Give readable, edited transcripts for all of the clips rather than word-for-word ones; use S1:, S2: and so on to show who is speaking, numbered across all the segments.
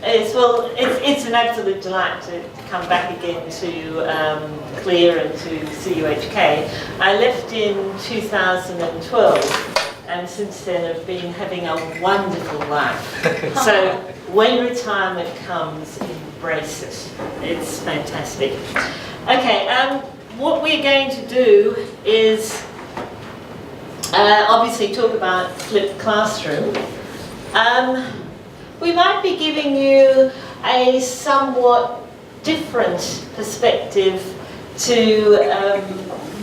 S1: It's an absolute delight to come back again to Clear and to CUHK. I left in 2012, and since then I've been having a wonderful life. So when retirement comes, embrace it. It's fantastic. Okay, what we're going to do is obviously talk about flipped classroom. We might be giving you a somewhat different perspective to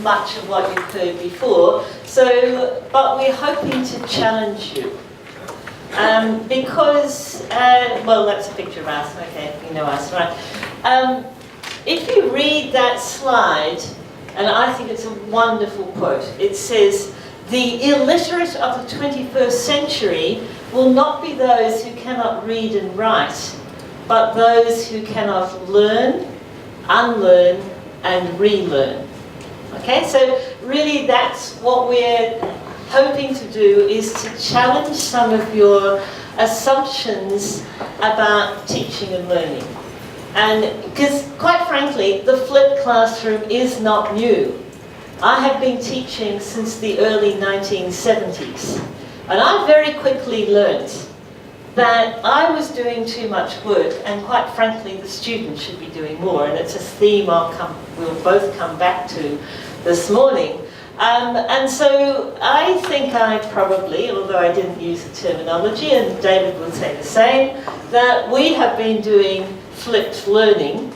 S1: much of what you've heard before. But we're hoping to challenge you. Because, well, that's a picture of us, okay, you know us, right? If you read that slide, and I think it's a wonderful quote, it says, "The illiterate of the 21st century will not be those who cannot read and write, but those who cannot learn, unlearn, and relearn." Okay, so really that's what we're hoping to do, is to challenge some of your assumptions about teaching and learning. And because, quite frankly, the flipped classroom is not new. I have been teaching since the early 1970s. And I very quickly learnt that I was doing too much work, and quite frankly, the students should be doing more. And it's a theme we'll both come back to this morning. And so I think I probably, although I didn't use the terminology, and David will say the same, that we have been doing flipped learning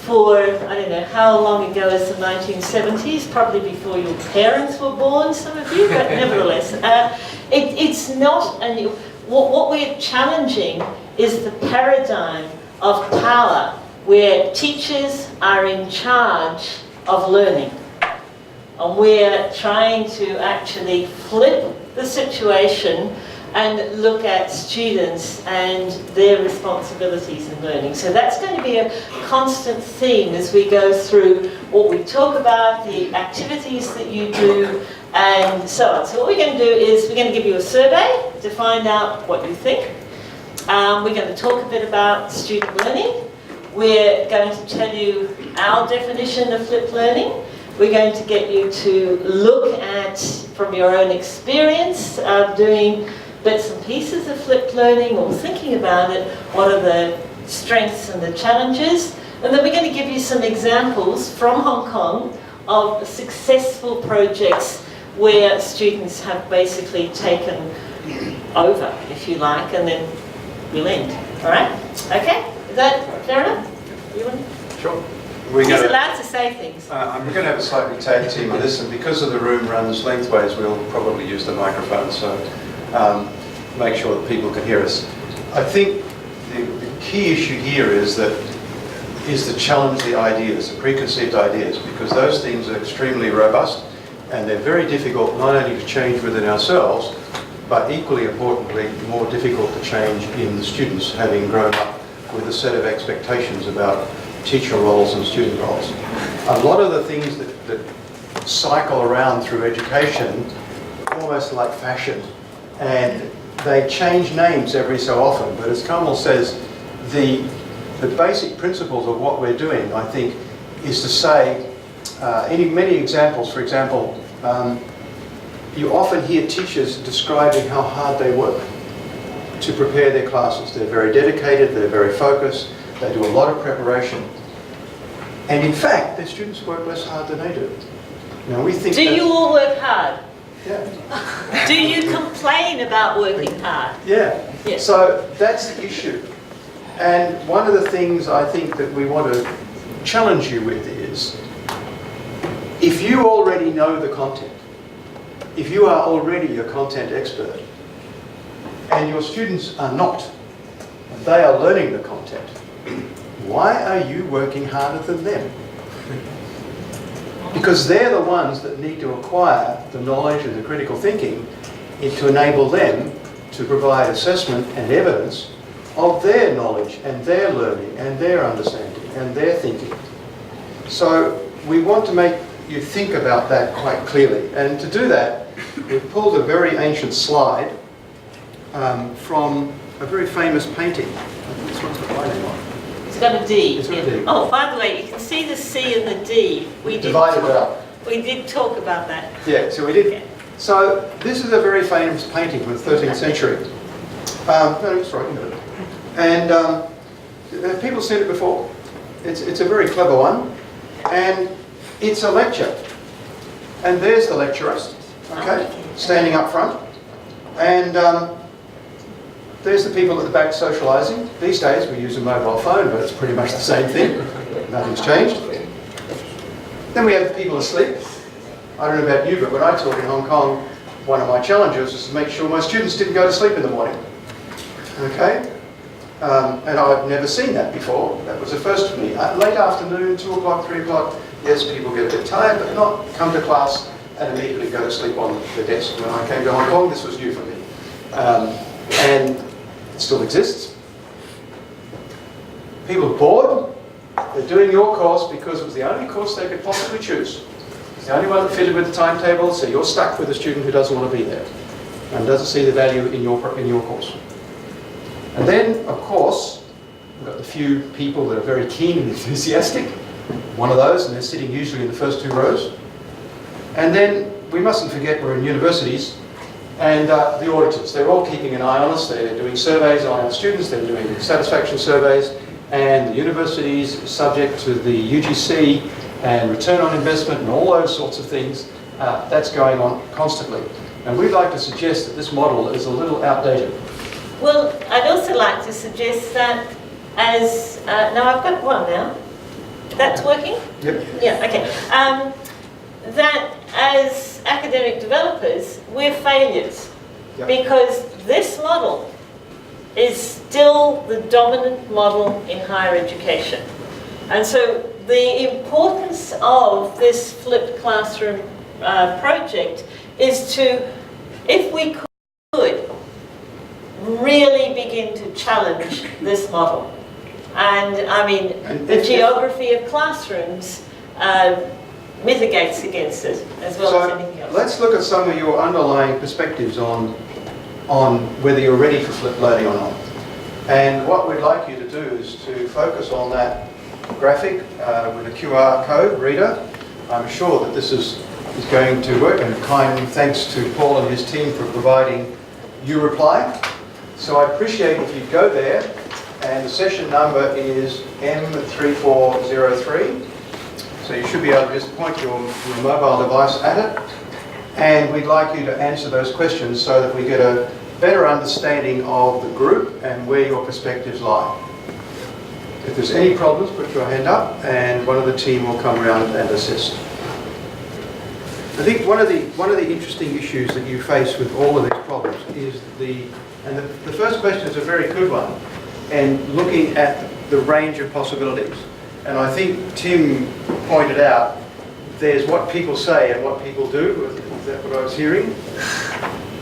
S1: for, I don't know, how long ago is the 1970s? Probably before your parents were born, some of you, but nevertheless. It's not a new... What we're challenging is the paradigm of power, where teachers are in charge of learning. And we're trying to actually flip the situation and look at students and their responsibilities in learning. So that's going to be a constant theme as we go through what we talk about, the activities that you do, and so on. So what we're going to do is we're going to give you a survey to find out what you think. We're going to talk a bit about student learning. We're going to tell you our definition of flipped learning. We're going to get you to look at, from your own experience, doing bits and pieces of flipped learning or thinking about it, what are the strengths and the challenges. And then we're going to give you some examples from Hong Kong of successful projects where students have basically taken over, if you like, and then we'll end. All right? Okay? Is that fair enough? You want?
S2: Sure.
S1: He's allowed to say things.
S2: I'm going to have a slightly tag team on this, and because of the room runs lengthways, we'll probably use the microphone, so make sure that people can hear us. I think the key issue here is to challenge the ideas, the preconceived ideas, because those things are extremely robust, and they're very difficult not only to change within ourselves, but equally importantly, more difficult to change in the students, having grown up with a set of expectations about teacher roles and student roles. A lot of the things that cycle around through education almost like fashion, and they change names every so often, but as Kamal says, the basic principles of what we're doing, I think, is to say, many examples, for example, you often hear teachers describing how hard they work to prepare their classes. They're very dedicated, they're very focused, they do a lot of preparation. And in fact, their students work less hard than they do. Now, we think
S1: do you all work hard?
S2: Yeah.
S1: Do you complain about working hard?
S2: Yeah.
S1: Yes.
S2: So that's the issue. And one of the things I think that we want to challenge you with is, if you already know the content, if you are already a content expert, and your students are not, they are learning the content, why are you working harder than them? Because they're the ones that need to acquire the knowledge and the critical thinking to enable them to provide assessment and evidence of their knowledge and their learning and their understanding and their thinking. So we want to make you think about that quite clearly. And to do that, we've pulled a very ancient slide from a very famous painting. I think this one's got my name on it.
S1: It's got a D.
S2: It's got a D.
S1: Oh, by the way, you can see the C and the D. We did
S2: Divided it up.
S1: We did talk about that.
S2: Yeah, so we did.
S1: Okay.
S2: So this is a very famous painting from the 13th century. No, it's right. And people seen it before. It's a very clever one, and it's a lecture. And there's the lecturers, okay, standing up front, and there's the people at the back socialising. These days we use a mobile phone, but it's pretty much the same thing. Nothing's changed. Then we have the people asleep. I don't know about you, but when I taught in Hong Kong, one of my challenges was to make sure my students didn't go to sleep in the morning. Okay? And I've never seen that before. That was a first for me. Late afternoon, 2 o'clock, 3 o'clock, yes, people get a bit tired, but not come to class and immediately go to sleep on the desk. When I came to Hong Kong, this was new for me. And it still exists. People are bored. They're doing your course because it was the only course they could possibly choose. It's the only one that fitted with the timetable, so you're stuck with a student who doesn't want to be there and doesn't see the value in your course. And then, of course, we've got the few people that are very keen and enthusiastic. One of those, and they're sitting usually in the first 2 rows. And then we mustn't forget we're in universities, and the auditors. They're all keeping an eye on us. They're doing surveys on our students. They're doing satisfaction surveys. And the universities are subject to the UGC and return on investment and all those sorts of things. That's going on constantly. And we'd like to suggest that this model is a little outdated.
S1: Well, I'd also like to suggest that as... now I've got one now. That's working?
S2: Yep.
S1: Yeah, okay. That as academic developers, we're failures.
S2: Yep.
S1: Because this model is still the dominant model in higher education. And so the importance of this flipped classroom project is to, if we could, really begin to challenge this model. And I mean, the geography of classrooms mitigates against it as well as anything else.
S2: Let's look at some of your underlying perspectives on whether you're ready for flipped learning or not. And what we'd like you to do is to focus on that graphic with a QR code reader. I'm sure that this is going to work, and kind thanks to Paul and his team for providing YouReply. So I appreciate if you go there, and the session number is M3403. So you should be able to just point your mobile device at it, and we'd like you to answer those questions so that we get a better understanding of the group and where your perspectives lie. If there's any problems, put your hand up and one of the team will come around and assist. I think one of the interesting issues that you face with all of these problems is the first question is a very good one, and looking at the range of possibilities. And I think Tim pointed out there's what people say and what people do. Is that what I was hearing?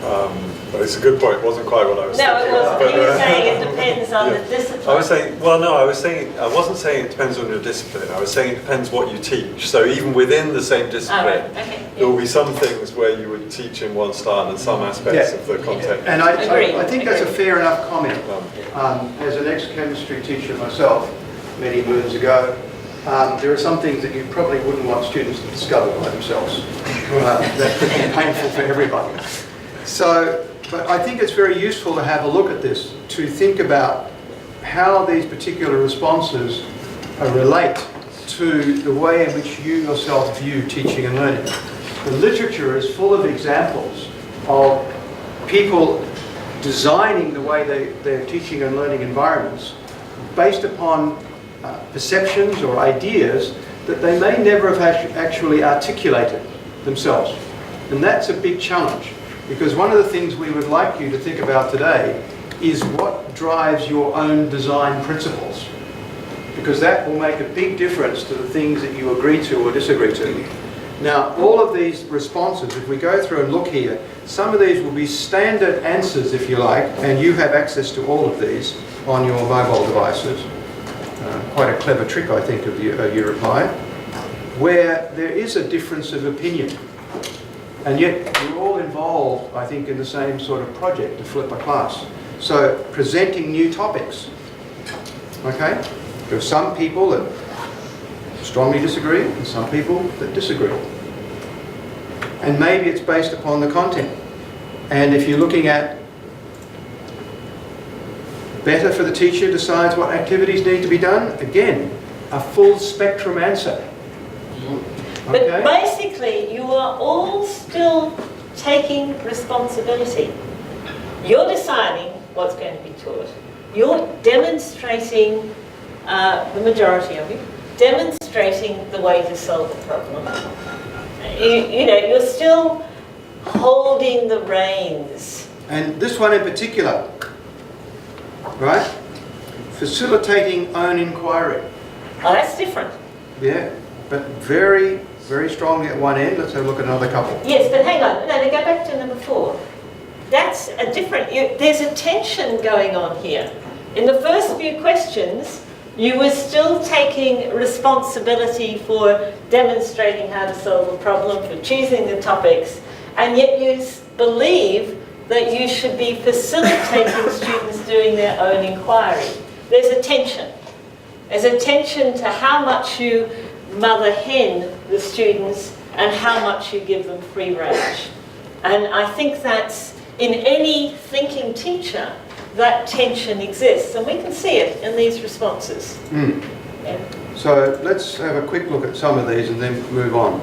S3: Well, it's a good point. It wasn't quite what I was
S1: No,
S3: thinking.
S1: it wasn't. He was saying it depends on the discipline.
S3: I was saying, well, no, I wasn't saying it depends on your discipline. I was saying it depends what you teach. So even within the same discipline,
S1: Okay.
S3: there will be some things where you would teach in one style and some aspects of the context.
S2: And I think that's a fair enough comment.
S3: Um,
S2: As an ex-chemistry teacher myself, many moons ago, there are some things that you probably wouldn't want students to discover by themselves. That could be painful for everybody. So, but I think it's very useful to have a look at this, to think about how these particular responses relate to the way in which you yourself view teaching and learning. The literature is full of examples of people designing the way they're teaching and learning environments based upon perceptions or ideas that they may never have actually articulated themselves. And that's a big challenge, because one of the things we would like you to think about today is what drives your own design principles, because that will make a big difference to the things that you agree to or disagree to. Now, all of these responses, if we go through and look here, some of these will be standard answers, if you like, and you have access to all of these on your mobile devices. Quite a clever trick, I think, of YouReply, where there is a difference of opinion. And yet you're all involved, I think, in the same sort of project to flip a class. So presenting new topics. Okay? There are some people that strongly disagree and some people that disagree. And maybe it's based upon the content. And if you're looking at better for the teacher decides what activities need to be done, again, a full spectrum answer.
S1: But
S2: Okay?
S1: basically, you are all still taking responsibility. You're deciding what's going to be taught. You're demonstrating, the majority of you, demonstrating the way to solve the problem. You know, you're still holding the reins.
S2: And this one in particular, right? Facilitating own inquiry.
S1: Oh, that's different.
S2: Yeah, but very, very strongly at one end. Let's have a look at another couple.
S1: Yes, but hang on. No, go back to number 4. That's a different... there's a tension going on here. In the first few questions, you were still taking responsibility for demonstrating how to solve a problem, for choosing the topics, and yet you believe that you should be facilitating students doing their own inquiry. There's a tension. There's a tension to how much you mother hen the students and how much you give them free range. And I think that's, in any thinking teacher, that tension exists, and we can see it in these responses. Yeah.
S2: So let's have a quick look at some of these and then move on.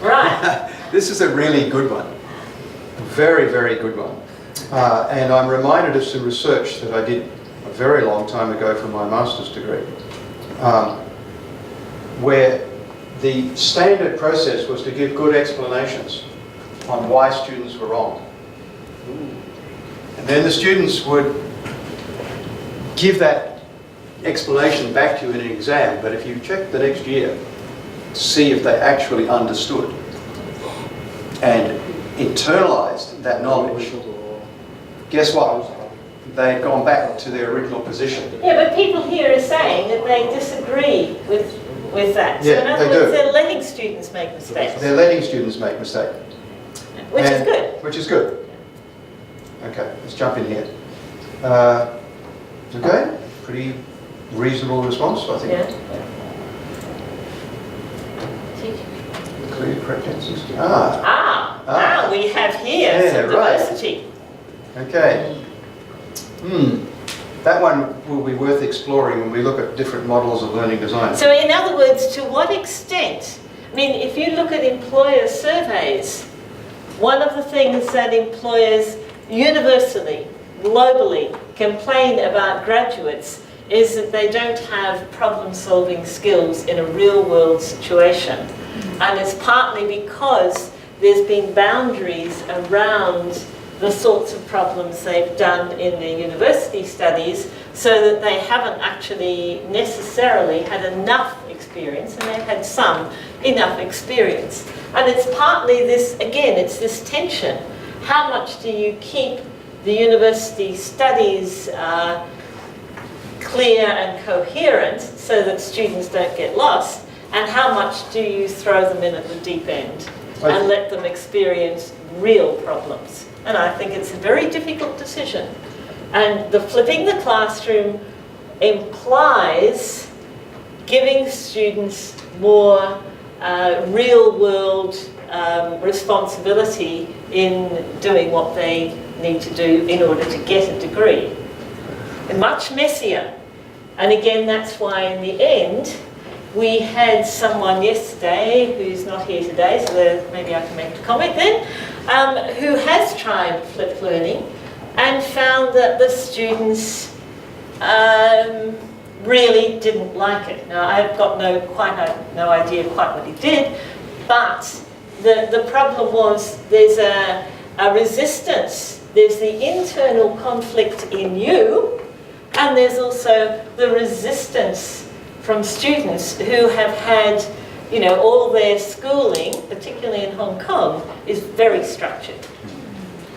S1: Right.
S2: This is a really good one. Very, very good one. And I'm reminded of some research that I did a very long time ago for my master's degree, where the standard process was to give good explanations on why students were wrong. And then the students would give that explanation back to you in an exam, but if you check the next year to see if they actually understood and internalized that knowledge, guess what? They'd gone back to their original position.
S1: Yeah, but people here are saying that they disagree with that. So
S2: Yeah,
S1: in other
S2: they
S1: words,
S2: do.
S1: they're letting students make mistakes.
S2: They're letting students make mistakes.
S1: Which is good.
S2: Which is good. Okay, let's jump in here. Okay, pretty reasonable response, I think.
S1: Yeah.
S2: Clear correct answers.
S1: Now we have here
S2: Yeah,
S1: some
S2: right.
S1: diversity.
S2: Okay. That one will be worth exploring when we look at different models of learning design.
S1: So in other words, to what extent, I mean, if you look at employer surveys, one of the things that employers universally, globally, complain about graduates is that they don't have problem-solving skills in a real-world situation. And it's partly because there's been boundaries around the sorts of problems they've done in their university studies, so that they haven't actually necessarily had enough experience, and they've had some enough experience. And it's partly this, again, it's this tension. How much do you keep the university studies clear and coherent so that students don't get lost, and how much do you throw them in at the deep end and let them experience real problems? And I think it's a very difficult decision. And the flipping the classroom implies giving students more real-world responsibility in doing what they need to do in order to get a degree. And much messier. And again, that's why in the end, we had someone yesterday who's not here today, so maybe I can make a comment then, who has tried flipped learning and found that the students really didn't like it. Now, I've got no idea quite what he did, but the problem was there's a resistance. There's the internal conflict in you, and there's also the resistance from students who have had, you know, all their schooling, particularly in Hong Kong, is very structured.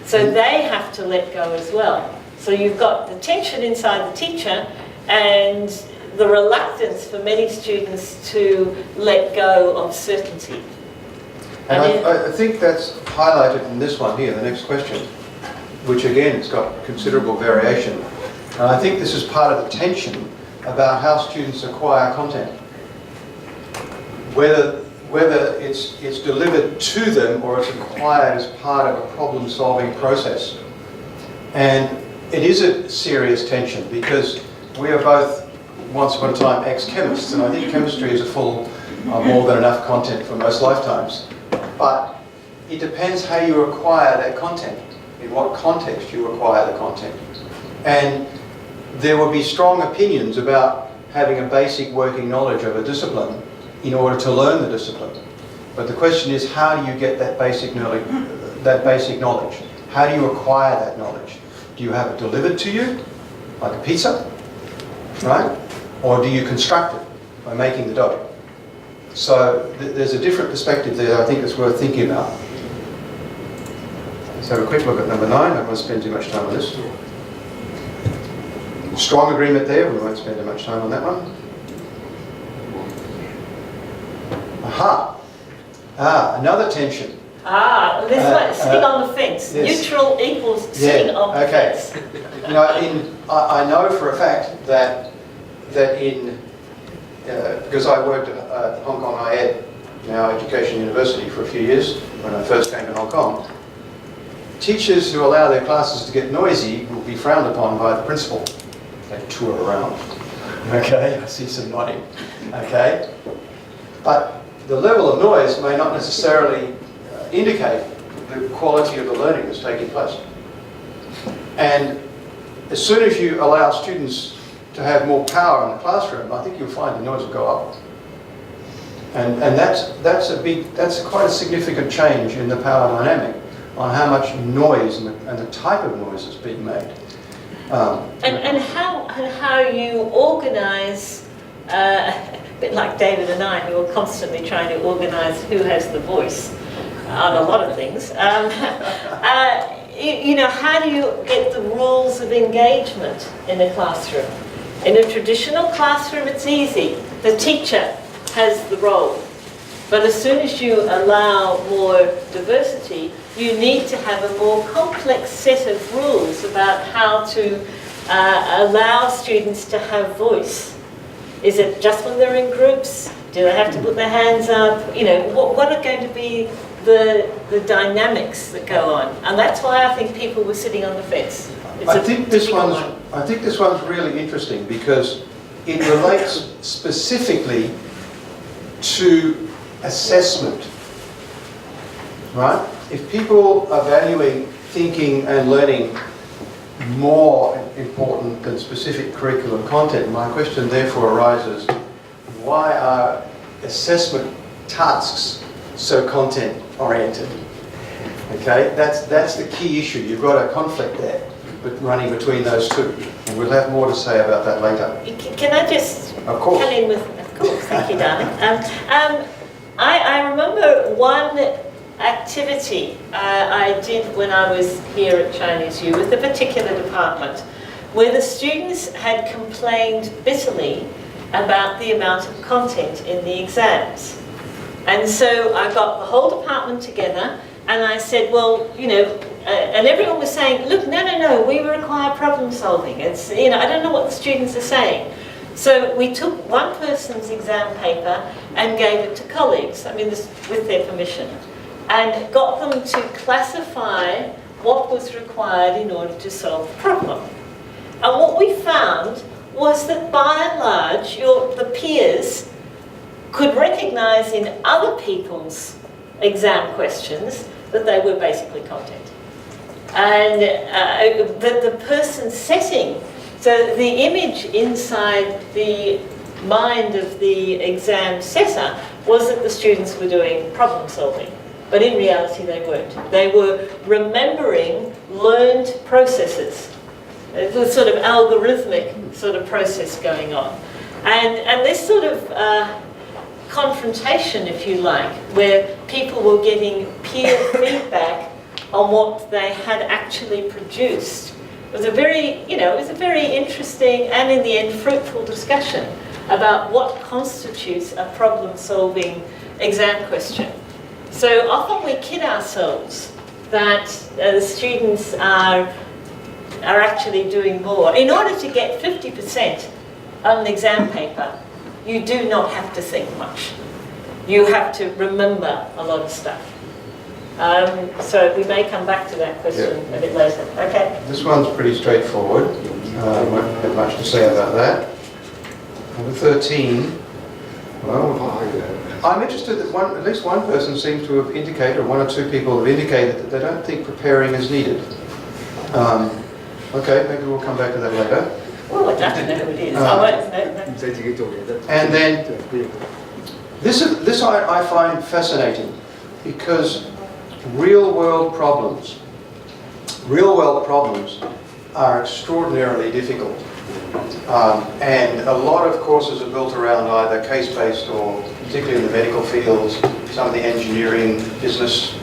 S1: So they have to let go as well. So you've got the tension inside the teacher and the reluctance for many students to let go of certainty.
S2: And
S1: And
S2: I think that's highlighted in this one here, the next question, which again has got considerable variation. And I think this is part of the tension about how students acquire content. Whether it's delivered to them or it's acquired as part of a problem-solving process. And it is a serious tension because we are both, once upon a time, ex-chemists, and I think chemistry is a full, more than enough content for most lifetimes. But it depends how you acquire that content, in what context you acquire the content. And there will be strong opinions about having a basic working knowledge of a discipline in order to learn the discipline. But the question is, how do you get that basic knowledge? How do you acquire that knowledge? Do you have it delivered to you, like a pizza, right? Or do you construct it by making the dough? So there's a different perspective there I think it's worth thinking about. Let's have a quick look at number 9. I don't want to spend too much time on this. Strong agreement there, we won't spend too much time on that one. Aha! Another tension.
S1: This one, sitting on the fence.
S2: Yes.
S1: Neutral equals sitting on the fence.
S2: You know, I know for a fact that in because I worked at Hong Kong IED, now Education University, for a few years when I first came to Hong Kong. Teachers who allow their classes to get noisy will be frowned upon by the principal. They tour around. Okay, I see some nodding. Okay, but the level of noise may not necessarily indicate the quality of the learning that's taking place. And as soon as you allow students to have more power in the classroom, I think you'll find the noise will go up. And that's quite a significant change in the power dynamic on how much noise and the type of noise that's being made.
S1: And how you organise, a bit like David and I, who are constantly trying to organise who has the voice on a lot of things. You know, how do you get the rules of engagement in a classroom? In a traditional classroom, it's easy. The teacher has the role. But as soon as you allow more diversity, you need to have a more complex set of rules about how to allow students to have voice. Is it just when they're in groups? Do they have to put their hands up? You know, what are going to be the dynamics that go on? And that's why I think people were sitting on the fence.
S2: I think this one's really interesting because it relates specifically to assessment, right? If people are valuing thinking and learning more important than specific curriculum content, my question therefore arises, why are assessment tasks so content oriented? Okay, that's the key issue. You've got a conflict there, but running between those two. And we'll have more to say about that later.
S1: Can I just
S2: come
S1: in with, of course, thank you, darling. I remember one activity I did when I was here at Chinese U with a particular department where the students had complained bitterly about the amount of content in the exams. And so I got the whole department together and I said, well, you know, and everyone was saying, look, no, we require problem solving. It's, you know, I don't know what the students are saying. So we took one person's exam paper and gave it to colleagues, I mean, this, with their permission, and got them to classify what was required in order to solve the problem. And what we found was that by and large, the peers could recognise in other people's exam questions that they were basically content. And the person setting, so the image inside the mind of the exam setter was that the students were doing problem solving. But in reality they weren't. They were remembering learned processes. It was sort of algorithmic sort of process going on. And this sort of confrontation, if you like, where people were getting peer feedback on what they had actually produced, was a very, you know, it was a very interesting and in the end fruitful discussion about what constitutes a problem-solving exam question. So often we kid ourselves that the students are actually doing more. In order to get 50% on an exam paper, you do not have to think much. You have to remember a lot of stuff. So we may come back to that question a bit later. Okay.
S2: This one's pretty straightforward. Won't have much to say about that. Number 13. Well, I'm interested that at least one person seems to have indicated, or one or two people have indicated, that they don't think preparing is needed. Okay, maybe we'll come back to that later.
S1: Well, I'd love to know who it is. I won't know.
S2: And then, this I find fascinating, because real world problems are extraordinarily difficult. And a lot of courses are built around either case-based or, particularly in the medical fields, some of the engineering, business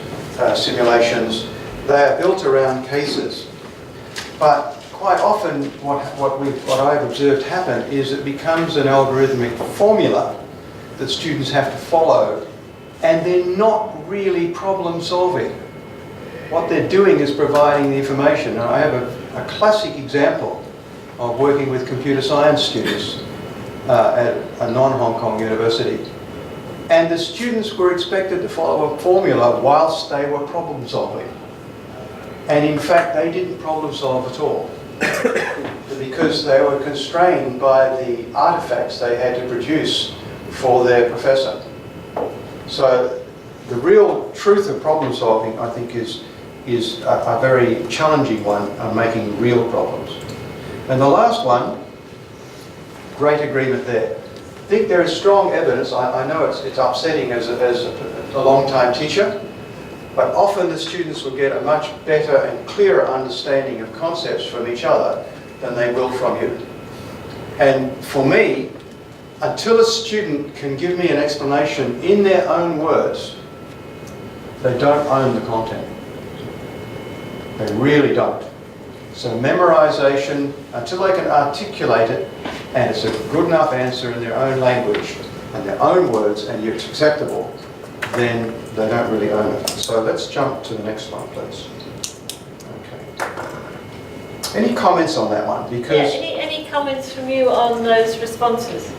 S2: simulations, they are built around cases. But quite often what I've observed happen is it becomes an algorithmic formula that students have to follow, and they're not really problem solving. What they're doing is providing the information. Now, I have a classic example of working with computer science students at a non-Hong Kong university. And the students were expected to follow a formula whilst they were problem solving. And in fact, they didn't problem solve at all, because they were constrained by the artifacts they had to produce for their professor. So the real truth of problem solving, I think, is a very challenging one on making real problems. And the last one, great agreement there. I think there is strong evidence. I know it's upsetting as a long-time teacher, but often the students will get a much better and clearer understanding of concepts from each other than they will from you. And for me, until a student can give me an explanation in their own words, they don't own the content. They really don't. So memorization, until they can articulate it, and it's a good enough answer in their own language and their own words, and it's acceptable, then they don't really own it. So let's jump to the next one, please. Okay. Any comments on that one? Because
S1: any comments from you on those responses?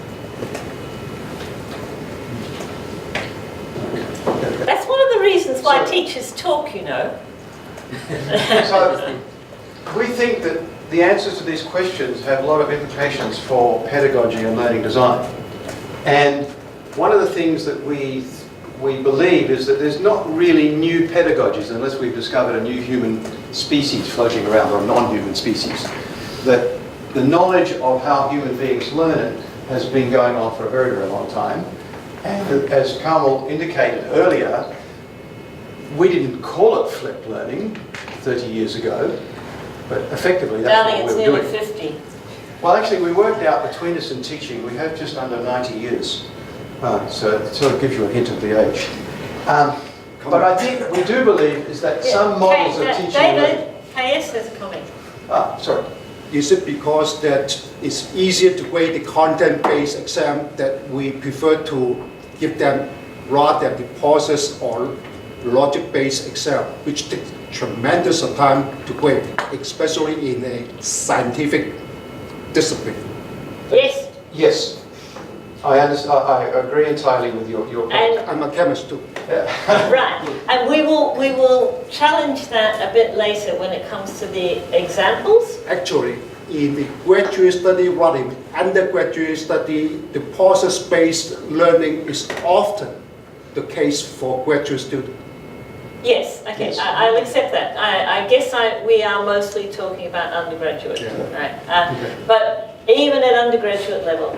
S1: That's one of the reasons why teachers talk, you know.
S2: So we think that the answers to these questions have a lot of implications for pedagogy and learning design. And one of the things that we believe is that there's not really new pedagogies unless we've discovered a new human species floating around, or non-human species. That the knowledge of how human beings learn has been going on for a very, very long time. And as Carmel indicated earlier, we didn't call it flipped learning 30 years ago, but effectively that's
S1: Darling,
S2: what we
S1: it's
S2: were
S1: nearly
S2: doing.
S1: 50.
S2: Well, actually, we worked out between us in teaching, we have just under 90 years. So it sort of gives you a hint of the age. But I think we do believe is that some models of teaching...
S1: David, KS has a comment.
S2: Sorry.
S4: Is it because that it's easier to grade the content-based exam that we prefer to give them rather than the process or logic-based exam, which takes tremendous of time to grade, especially in a scientific discipline?
S1: Yes.
S2: Yes. I understand. I agree entirely with your point.
S1: And
S4: I'm a chemist too.
S1: right, and we will challenge that a bit later when it comes to the examples.
S4: Actually, in the graduate study rather than undergraduate study, the process-based learning is often the case for graduate students.
S1: Yes, okay,
S2: Yes.
S1: I'll accept that. I guess we are mostly talking about undergraduate, right?
S2: Okay.
S1: But even at undergraduate level,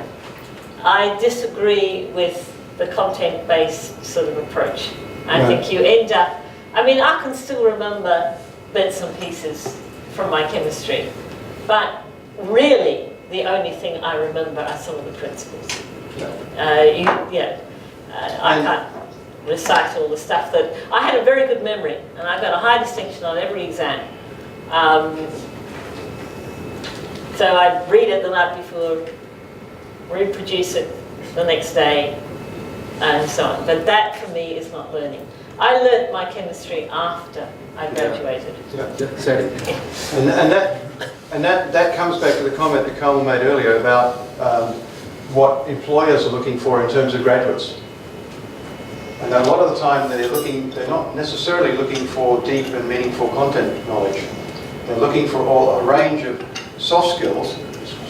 S1: I disagree with the content-based sort of approach. I think you end up, I mean, I can still remember bits and pieces from my chemistry, but really the only thing I remember are some of the principles. I can't recite all the stuff that, I had a very good memory and I got a high distinction on every exam. So I'd read it the night before, reproduce it the next day, and so on. But that for me is not learning. I learnt my chemistry after I graduated.
S2: And that comes back to the comment that Carmel made earlier about what employers are looking for in terms of graduates. And a lot of the time they're not necessarily looking for deep and meaningful content knowledge. They're looking for a range of soft skills,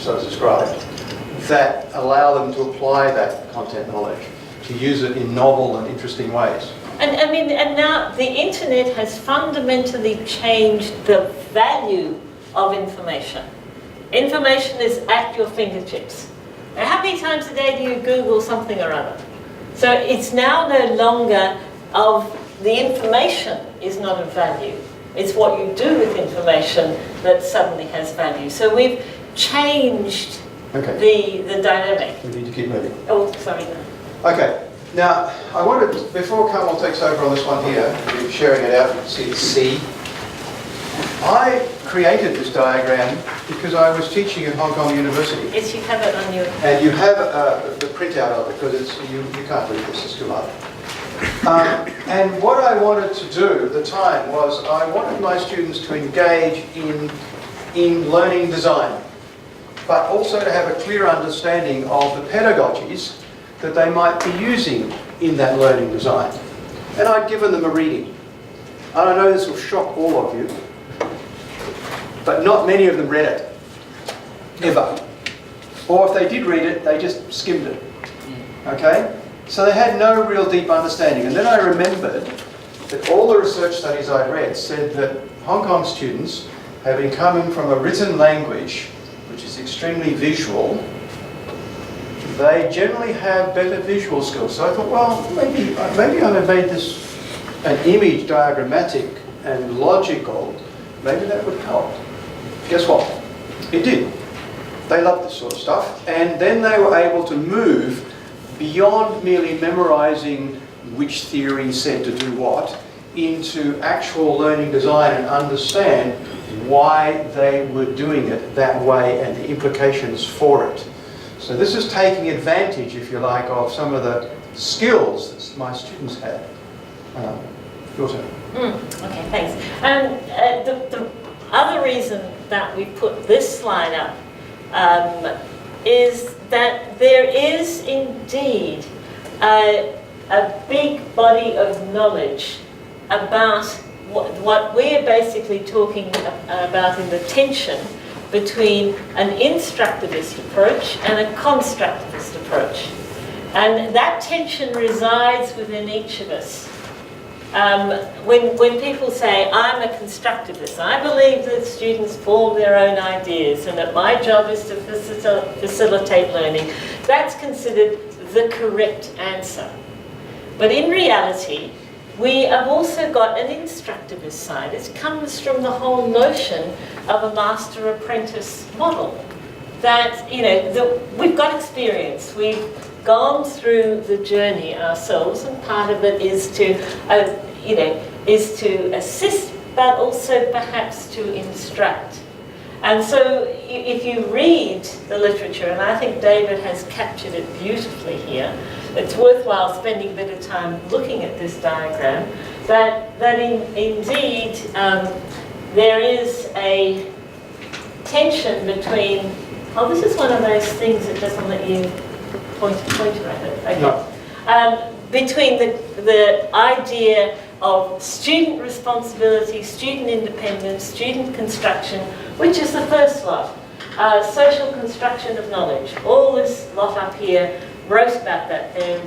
S2: so described, that allow them to apply that content knowledge, to use it in novel and interesting ways.
S1: And now the internet has fundamentally changed the value of information. Information is at your fingertips. Now, how many times a day do you Google something or other? So it's now no longer of the information is not of value. It's what you do with information that suddenly has value. So we've changed the dynamic.
S2: We need to keep moving.
S1: Oh, sorry.
S2: Okay. Now, I wanted, before Carmel takes over on this one here, you're sharing it out, you can see the C. I created this diagram because I was teaching at Hong Kong University.
S1: Yes, you have it on your...
S2: And you have the printout of it because you can't read this, it's too hard. And what I wanted to do at the time was I wanted my students to engage in learning design, but also to have a clear understanding of the pedagogies that they might be using in that learning design. And I'd given them a reading. And I know this will shock all of you, but not many of them read it, ever. Or if they did read it, they just skimmed it. Okay? So they had no real deep understanding. And then I remembered that all the research studies I'd read said that Hong Kong students, having come from a written language, which is extremely visual, they generally have better visual skills. So I thought, well, maybe I've made this an image diagrammatic and logical. Maybe that would help. Guess what? It did. They loved this sort of stuff. And then they were able to move beyond merely memorizing which theory said to do what, into actual learning design and understand why they were doing it that way and the implications for it. So this is taking advantage, if you like, of some of the skills that my students had. Your turn.
S1: Okay, thanks. The other reason that we put this slide up is that there is indeed a big body of knowledge about what we're basically talking about in the tension between an instructivist approach and a constructivist approach. And that tension resides within each of us. When people say, I'm a constructivist, I believe that students form their own ideas and that my job is to facilitate learning, that's considered the correct answer. But in reality, we have also got an instructivist side. It comes from the whole notion of a master-apprentice model. That, we've got experience. We've gone through the journey ourselves, and part of it is to, assist, but also perhaps to instruct. And so, if you read the literature, and I think David has captured it beautifully here, it's worthwhile spending a bit of time looking at this diagram, indeed there is a tension between, this is one of those things that doesn't let you point a pointer at it. Okay.
S2: No.
S1: Between the idea of student responsibility, student independence, student construction, which is the first lot, social construction of knowledge. All this lot up here wrote about that. They're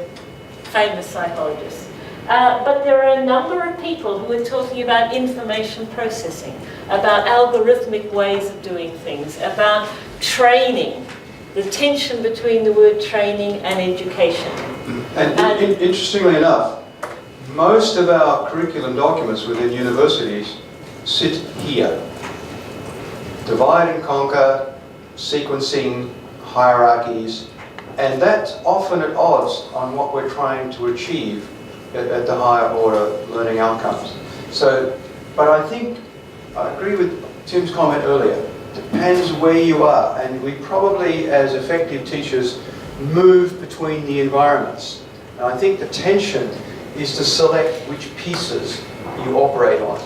S1: famous psychologists. But there are a number of people who are talking about information processing, about algorithmic ways of doing things, about training, the tension between the word training and education.
S2: And interestingly enough, most of our curriculum documents within universities sit here. Divide and conquer, sequencing, hierarchies, and that's often at odds on what we're trying to achieve at the higher order learning outcomes. So, but I think, I agree with Tim's comment earlier, depends where you are, and we probably, as effective teachers, move between the environments. And I think the tension is to select which pieces you operate on.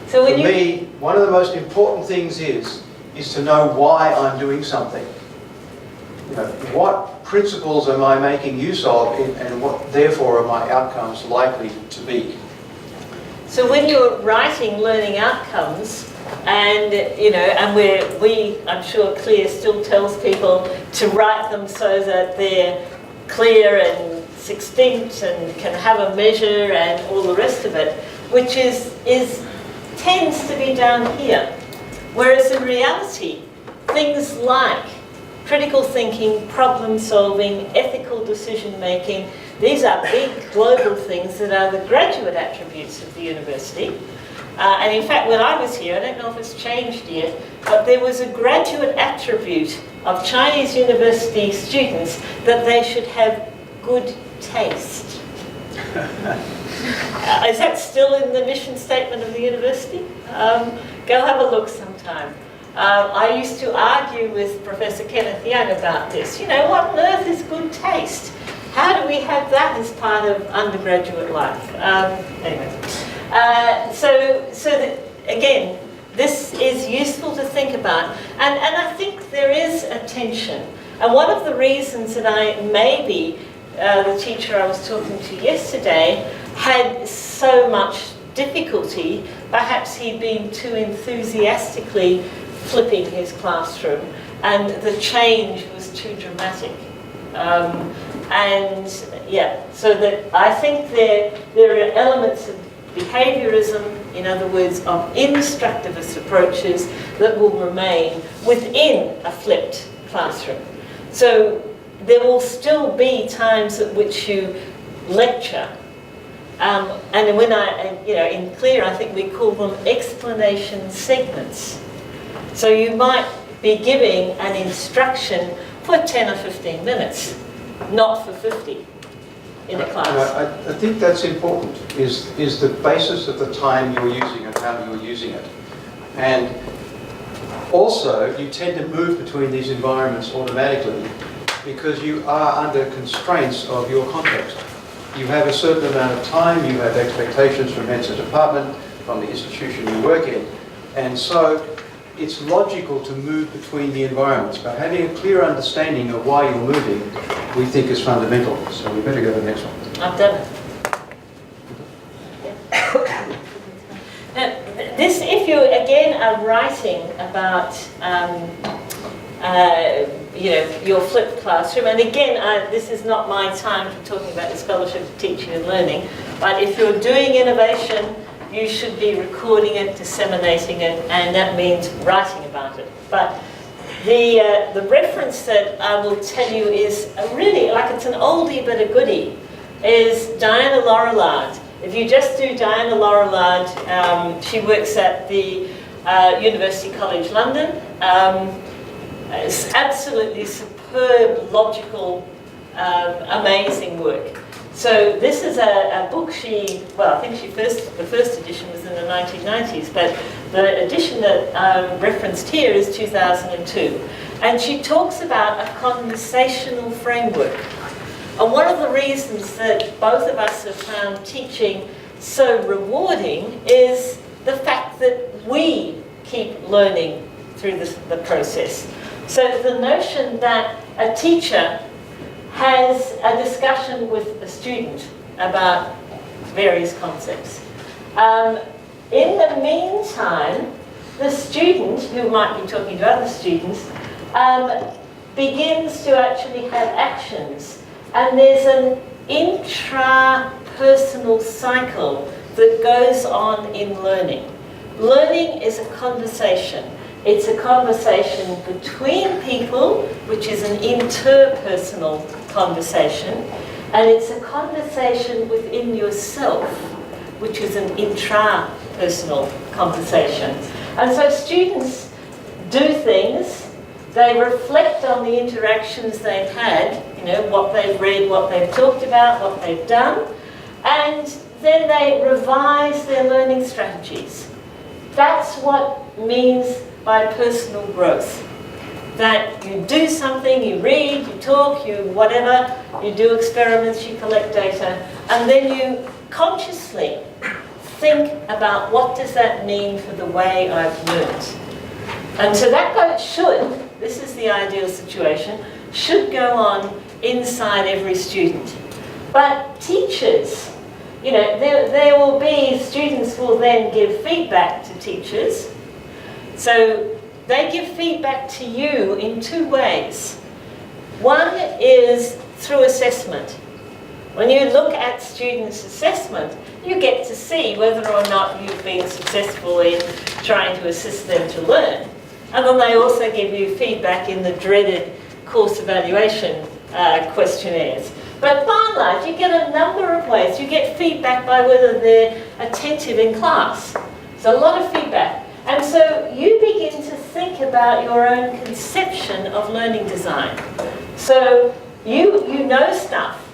S1: So
S2: For
S1: when you
S2: me, one of the most important things is to know why I'm doing something. You know, what principles am I making use of, and what, therefore, are my outcomes likely to be?
S1: So when you're writing learning outcomes, and you know, and I'm sure Clear still tells people to write them so that they're clear and succinct and can have a measure and all the rest of it, which tends to be down here. Whereas in reality, things like critical thinking, problem solving, ethical decision making, these are big global things that are the graduate attributes of the university. And in fact, when I was here, I don't know if it's changed yet, but there was a graduate attribute of Chinese university students that they should have good taste. Is that still in the mission statement of the university? Go have a look sometime. I used to argue with Professor Kenneth Young about this. You know, what on earth is good taste? How do we have that as part of undergraduate life? Anyway, so that, again, this is useful to think about. And I think there is a tension. And one of the reasons that maybe the teacher I was talking to yesterday had so much difficulty, perhaps he'd been too enthusiastically flipping his classroom, and the change was too dramatic. And yeah, so that I think there are elements of behaviorism, in other words, of instructivist approaches that will remain within a flipped classroom. So there will still be times at which you lecture. And when in Clear, I think we call them explanation segments. So you might be giving an instruction for 10 or 15 minutes, not for 50 in a class.
S2: I think that's important, is the basis of the time you're using and how you're using it. And also, you tend to move between these environments automatically because you are under constraints of your context. You have a certain amount of time, you have expectations from heads of department, from the institution you work in, and so it's logical to move between the environments, but having a clear understanding of why you're moving, we think is fundamental. So we better go to the next one.
S1: I've done it. Now, this, if you again are writing about your flipped classroom, and again, this is not my time for talking about the Scholarship of Teaching and Learning, but if you're doing innovation, you should be recording it, disseminating it, and that means writing about it. But the reference that I will tell you is really, like, it's an oldie but a goodie, is Diana Laurillard. If you just do Diana Laurillard, she works at the University College London. It's absolutely superb, logical, amazing work. So this is a book I think the first edition was in the 1990s, but the edition that referenced here is 2002. And she talks about a conversational framework. And one of the reasons that both of us have found teaching so rewarding is the fact that we keep learning through the process. So the notion that a teacher has a discussion with a student about various concepts. In the meantime, the student, who might be talking to other students, begins to actually have actions. And there's an intrapersonal cycle that goes on in learning. Learning is a conversation. It's a conversation between people, which is an interpersonal conversation, and it's a conversation within yourself, which is an intrapersonal conversation. And so students do things, they reflect on the interactions they've had, what they've read, what they've talked about, what they've done, and then they revise their learning strategies. That's what means by personal growth. That you do something, you read, you talk, you whatever, you do experiments, you collect data, and then you consciously think about what does that mean for the way I've learned. And so that should, this is the ideal situation, should go on inside every student. But teachers, you know, there will be, students will then give feedback to teachers. So they give feedback to you in two ways. One is through assessment. When you look at students' assessment, you get to see whether or not you've been successful in trying to assist them to learn. And then they also give you feedback in the dreaded course evaluation questionnaires. But by and large, you get a number of ways. You get feedback by whether they're attentive in class. So a lot of feedback. And so you begin to think about your own conception of learning design. So you know stuff,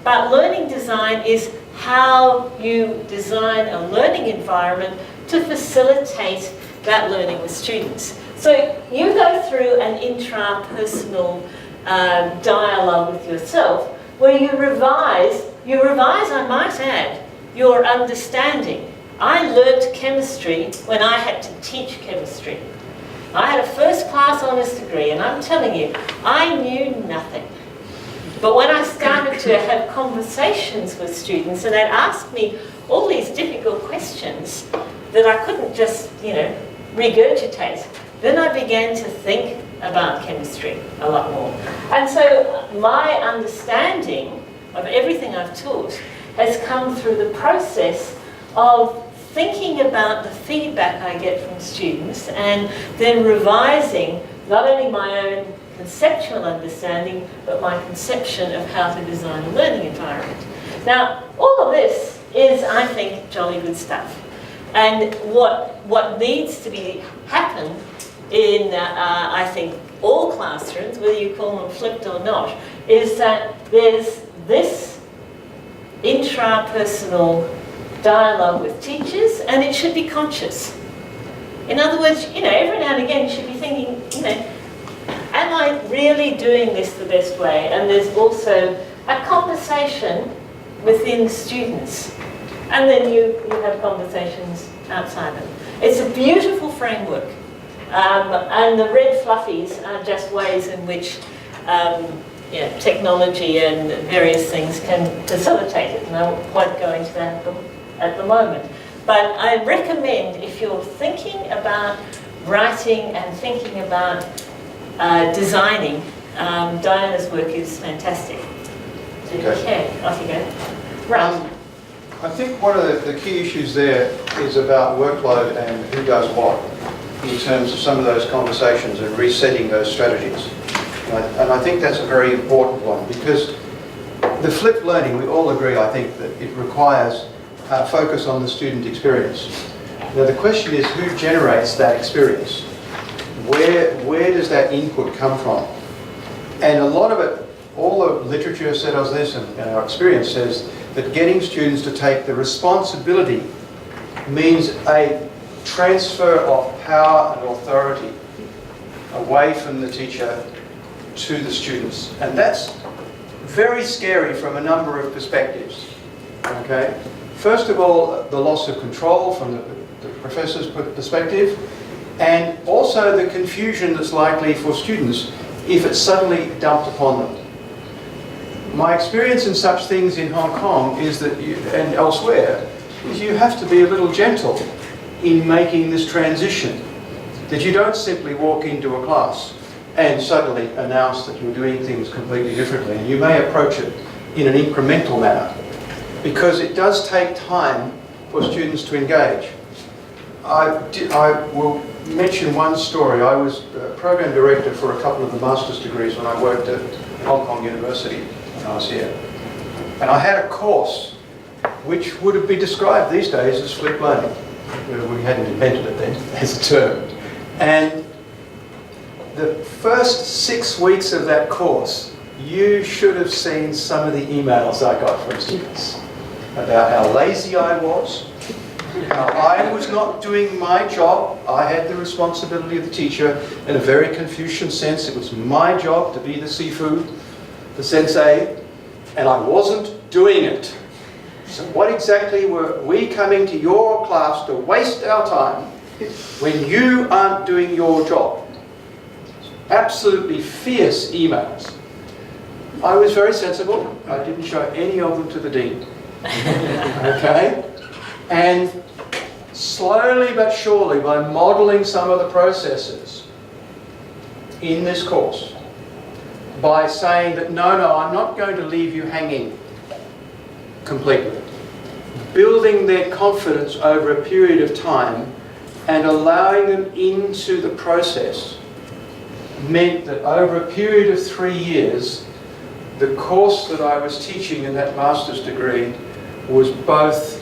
S1: but learning design is how you design a learning environment to facilitate that learning with students. So you go through an intrapersonal dialogue with yourself where you revise, I might add, your understanding. I learnt chemistry when I had to teach chemistry. I had a first class honours degree, and I'm telling you, I knew nothing. But when I started to have conversations with students and they'd ask me all these difficult questions that I couldn't just, you know, regurgitate, then I began to think about chemistry a lot more. And so my understanding of everything I've taught has come through the process of thinking about the feedback I get from students and then revising not only my own conceptual understanding, but my conception of how to design a learning environment. Now, all of this is, I think, jolly good stuff. And what needs to be happen in, I think, all classrooms, whether you call them flipped or not, is that there's this intrapersonal dialogue with teachers, and it should be conscious. In other words, you know, every now and again you should be thinking, you know, am I really doing this the best way? And there's also a conversation within students. And then you have conversations outside them. It's a beautiful framework. And the red fluffies are just ways in which technology and various things can facilitate it. And I won't go into that at the moment. But I recommend, if you're thinking about writing and thinking about designing, Diana's work is fantastic. Okay, off you go. Right.
S2: I think one of the key issues there is about workload and who does what in terms of some of those conversations and resetting those strategies. And I think that's a very important one, because the flipped learning, we all agree, I think, that it requires focus on the student experience. Now the question is, who generates that experience? Where does that input come from? And a lot of it, all the literature says this, and our experience says that getting students to take the responsibility means a transfer of power and authority away from the teacher to the students. And that's very scary from a number of perspectives. Okay? First of all, the loss of control from the professor's perspective, and also the confusion that's likely for students if it's suddenly dumped upon them. My experience in such things in Hong Kong is that, and elsewhere, is you have to be a little gentle in making this transition. That you don't simply walk into a class and suddenly announce that you're doing things completely differently. And you may approach it in an incremental manner, because it does take time for students to engage. I will mention one story. I was program director for a couple of the master's degrees when I worked at Hong Kong University when I was here. And I had a course which would be described these days as flipped learning. We hadn't invented it then as a term. And the first 6 weeks of that course, you should have seen some of the emails I got from students about how lazy I was, how I was not doing my job. I had the responsibility of the teacher in a very Confucian sense. It was my job to be the sifu, the sensei, and I wasn't doing it. So what exactly were we coming to your class to waste our time when you aren't doing your job? Absolutely fierce emails. I was very sensible. I didn't show any of them to the dean. Okay? And slowly but surely, by modelling some of the processes in this course, by saying that no, I'm not going to leave you hanging completely, building their confidence over a period of time and allowing them into the process meant that over a period of 3 years, the course that I was teaching in that master's degree was both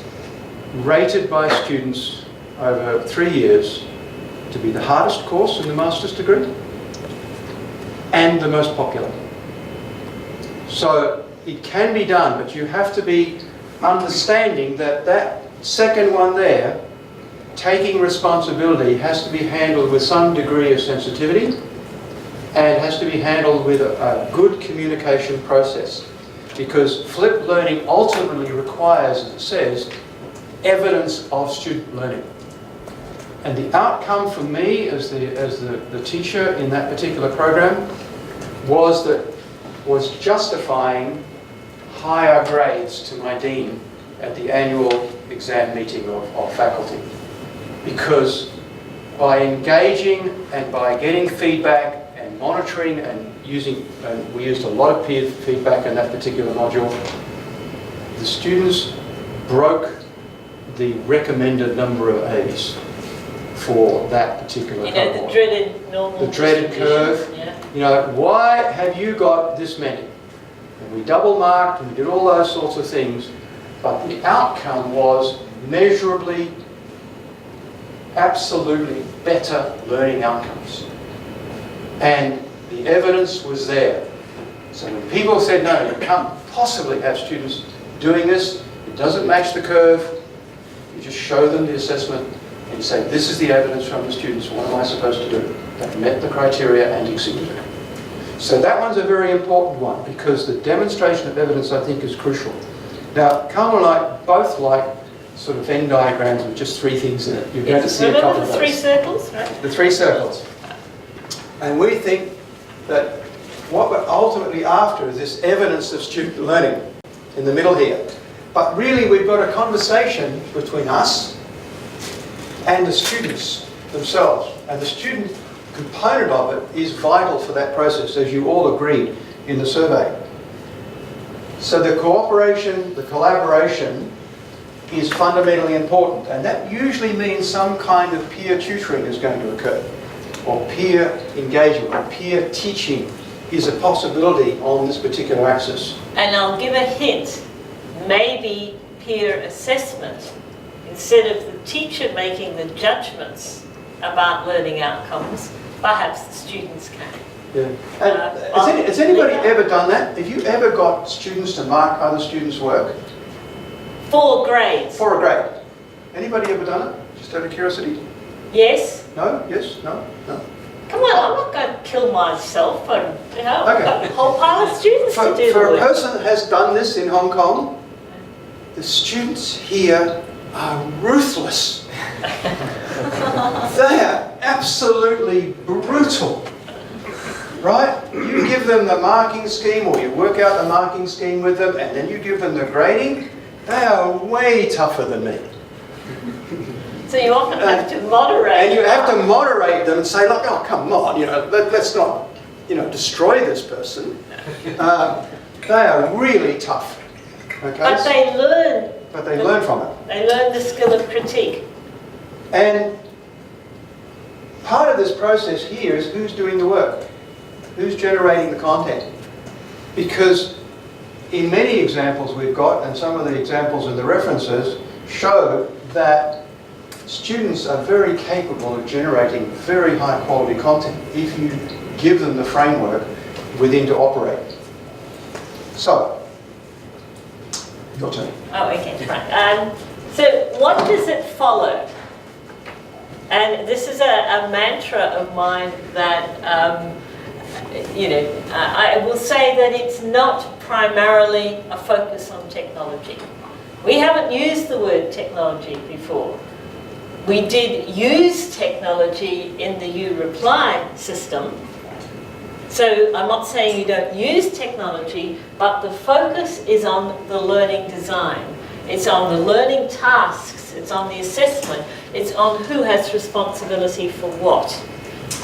S2: rated by students over 3 years to be the hardest course in the master's degree and the most popular. So it can be done, but you have to be understanding that that second one there, taking responsibility, has to be handled with some degree of sensitivity and has to be handled with a good communication process. Because flipped learning ultimately requires, as it says, evidence of student learning. And the outcome for me as the teacher in that particular program was justifying higher grades to my dean at the annual exam meeting of faculty. Because by engaging and by getting feedback and monitoring and we used a lot of peer feedback in that particular module, the students broke the recommended number of A's for that particular cohort.
S1: The dreaded normal
S2: The dreaded curve.
S1: Yeah.
S2: Why have you got this many? And we double marked and we did all those sorts of things, but the outcome was measurably, absolutely better learning outcomes. And the evidence was there. So when people said, no, you can't possibly have students doing this, it doesn't match the curve, you just show them the assessment and you say, this is the evidence from the students, what am I supposed to do? They've met the criteria and exceeded it. So that one's a very important one because the demonstration of evidence, I think, is crucial. Now, Carl and I both like sort of Venn diagrams with just 3 things in it. You're going to see a couple of those.
S1: The 3 circles, right?
S2: The 3 circles. And we think that what we're ultimately after is this evidence of student learning in the middle here. But really we've got a conversation between us and the students themselves. And the student component of it is vital for that process, as you all agreed in the survey. So the cooperation, the collaboration is fundamentally important. And that usually means some kind of peer tutoring is going to occur, or peer engagement, or peer teaching is a possibility on this particular axis.
S1: And I'll give a hint, maybe peer assessment, instead of the teacher making the judgments about learning outcomes, perhaps the students can.
S2: Yeah. And has anybody ever done that? Have you ever got students to mark other students' work?
S1: 4 grades.
S2: For a grade. Anybody ever done it? Just out of curiosity?
S1: Yes.
S2: No? Yes? No? No?
S1: Come on, I'm not going to kill myself, and
S2: Okay.
S1: I've got a whole pile of students to do
S2: For
S1: the
S2: a
S1: work.
S2: person that has done this in Hong Kong, the students here are ruthless. They are absolutely brutal. Right? You give them the marking scheme, or you work out the marking scheme with them, and then you give them the grading, they are way tougher than me.
S1: So you often have to moderate.
S2: And you have to moderate them and say, look, oh, come on, let's not, destroy this person. They are really tough. Okay?
S1: But they learn.
S2: But they learn from it.
S1: They learn the skill of critique.
S2: And part of this process here is who's doing the work, who's generating the content. Because in many examples we've got, and some of the examples in the references show that students are very capable of generating very high quality content if you give them the framework within to operate. So, your turn.
S1: Oh, okay, right. So what does it follow? And this is a mantra of mine that, I will say that it's not primarily a focus on technology. We haven't used the word technology before. We did use technology in the U-Reply system. So I'm not saying you don't use technology, but the focus is on the learning design. It's on the learning tasks, it's on the assessment, it's on who has responsibility for what.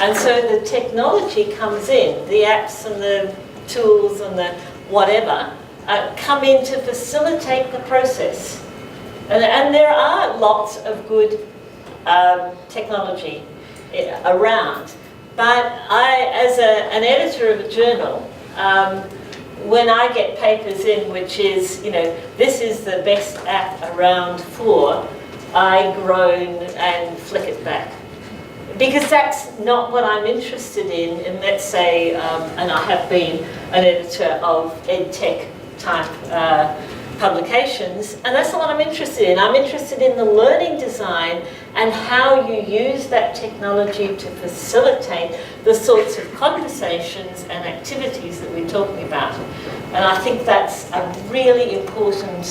S1: And so the technology comes in, the apps and the tools and the whatever, come in to facilitate the process. And there are lots of good technology around. But I, as an editor of a journal, when I get papers in which is, you know, this is the best app around for, I groan and flick it back. Because that's not what I'm interested in let's say, and I have been an editor of EdTech type publications, and that's not what I'm interested in. I'm interested in the learning design and how you use that technology to facilitate the sorts of conversations and activities that we're talking about. And I think that's a really important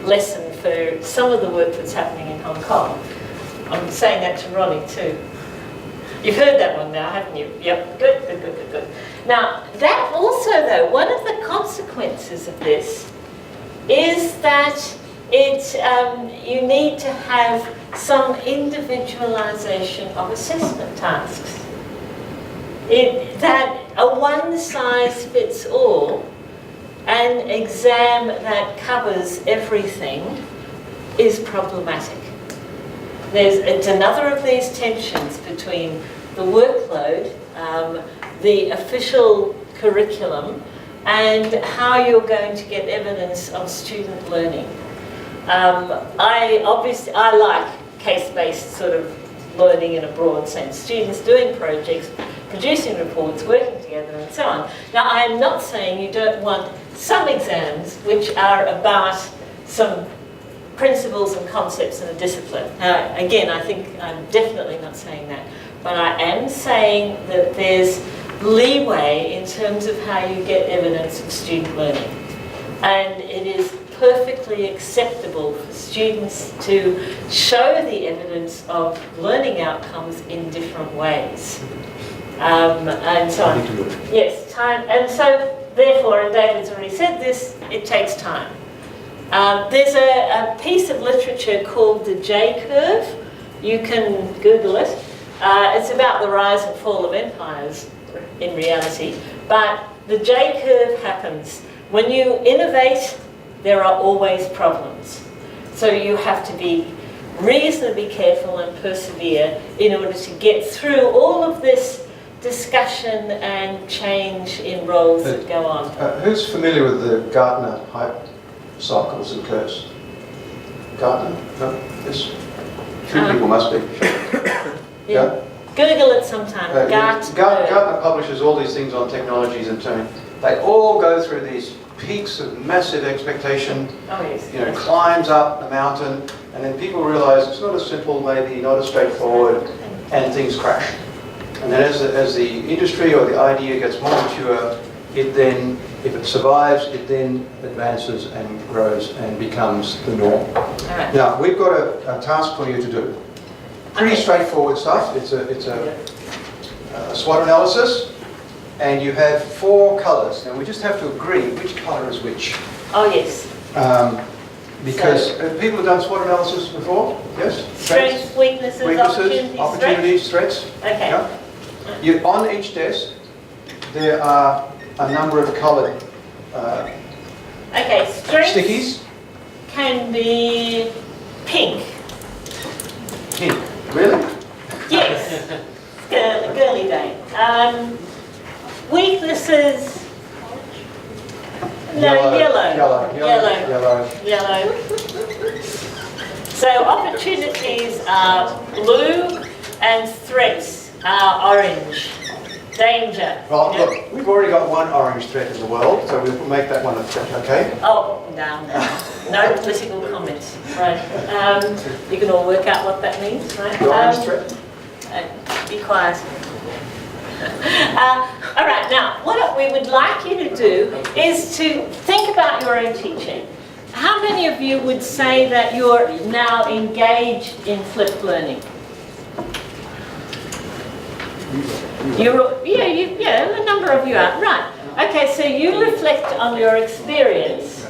S1: lesson for some of the work that's happening in Hong Kong. I'm saying that to Ronnie too. You've heard that one now, haven't you? Yep, good, good, good, good, good. Now, that also though, one of the consequences of this is that you need to have some individualization of assessment tasks. That a one-size-fits-all, an exam that covers everything, is problematic. It's another of these tensions between the workload, the official curriculum, and how you're going to get evidence of student learning. I like case-based sort of learning in a broad sense. Students doing projects, producing reports, working together, and so on. Now, I am not saying you don't want some exams which are about some principles and concepts in a discipline. Now, again, I think I'm definitely not saying that, but I am saying that there's leeway in terms of how you get evidence of student learning. And it is perfectly acceptable for students to show the evidence of learning outcomes in different ways. And so, yes, time, and so therefore, and David's already said this, it takes time. There's a piece of literature called the J-curve. You can Google it. It's about the rise and fall of empires in reality. But the J-curve happens. When you innovate, there are always problems. So you have to be reasonably careful and persevere in order to get through all of this discussion and change in roles that go on.
S2: Who's familiar with the Gartner hype cycles and curves? Gartner? No? Yes? Few people must be.
S1: Yeah. Google it sometime.
S2: Gartner publishes all these things on technologies and turning. They all go through these peaks of massive expectation,
S1: oh, yes.
S2: you know, climbs up the mountain, and then people realize it's not as simple, maybe not as straightforward, and things crash. And then as the industry or the idea gets more mature, it then, if it survives, it then advances and grows and becomes the norm.
S1: Right.
S2: Now, we've got a task for you to do. Pretty straightforward stuff. It's a SWOT analysis, and you have 4 colours. Now, we just have to agree which colour is which.
S1: Oh, yes.
S2: Because people have done SWOT analysis before, yes?
S1: Strengths, weaknesses,
S2: opportunities, threats.
S1: Okay.
S2: Yeah. On each desk, there are a number of coloured
S1: okay, strengths
S2: stickies.
S1: Can be pink.
S2: Pink, really?
S1: Yes. Girly day. Weaknesses. No, yellow. So opportunities are blue and threats are orange. Danger.
S2: Well, look, we've already got one orange threat in the world, so we'll make that one a threat, okay?
S1: Oh, no political comments. Right. You can all work out what that means, right?
S2: The orange threat?
S1: Be quiet. All right, now, what we would like you to do is to think about your own teaching. how many of you would say that you're now engaged in flipped learning? Yeah, a number of you are. Right. Okay, so you reflect on your experience.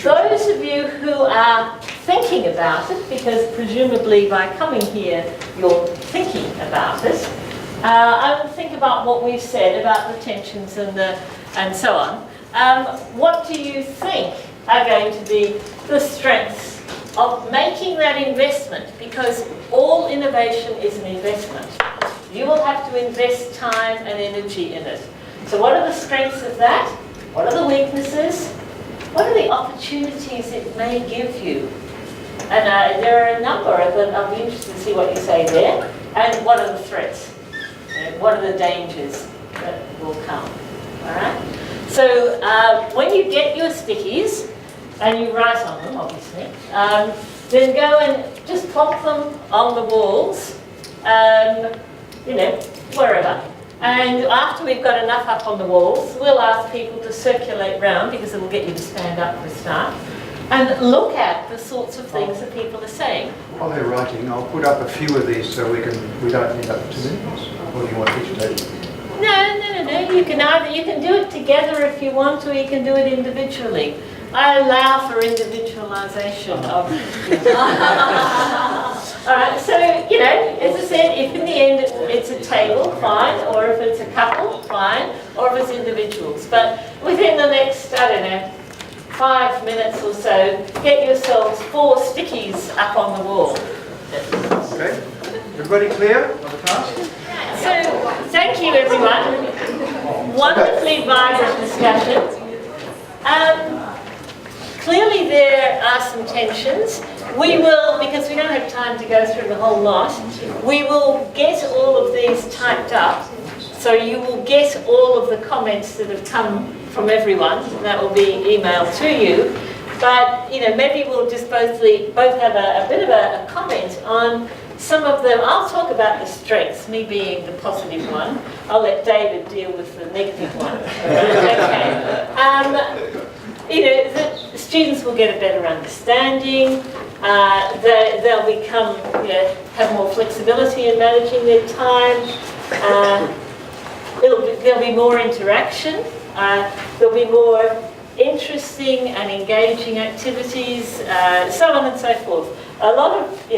S1: Those of you who are thinking about it, because presumably by coming here you're thinking about it, I would think about what we've said about the tensions and so on. What do you think are going to be the strengths of making that investment? Because all innovation is an investment. You will have to invest time and energy in it. So what are the strengths of that? What are the weaknesses? What are the opportunities it may give you? And there are a number of them. I'll be interested to see what you say there. And what are the threats? What are the dangers that will come? All right? So when you get your stickies, and you write on them, obviously, then go and just plop them on the walls, wherever. And after we've got enough up on the walls, we'll ask people to circulate round, because it will get you to stand up for a start, and look at the sorts of things that people are saying.
S2: While they're writing, I'll put up a few of these so we don't end up 2 minutes. Or do you want each day?
S1: No. You can do it together if you want to, or you can do it individually. I allow for individualisation of all right, so, as I said, if in the end it's a table, fine, or if it's a couple, fine, or if it's individuals. But within the next, 5 minutes or so, get yourselves 4 stickies up on the wall.
S2: Okay. Everybody clear on the task?
S1: So, thank you everyone. Wonderfully vibrant discussion. Clearly there are some tensions. We will, because we don't have time to go through the whole lot, we will get all of these typed up. So you will get all of the comments that have come from everyone, and that will be emailed to you. But, maybe we'll just both have a bit of a comment on some of them. I'll talk about the strengths, me being the positive one. I'll let David deal with the negative one. Okay. The students will get a better understanding. They'll become, have more flexibility in managing their time. There'll be more interaction. There'll be more interesting and engaging activities, so on and so forth. A lot of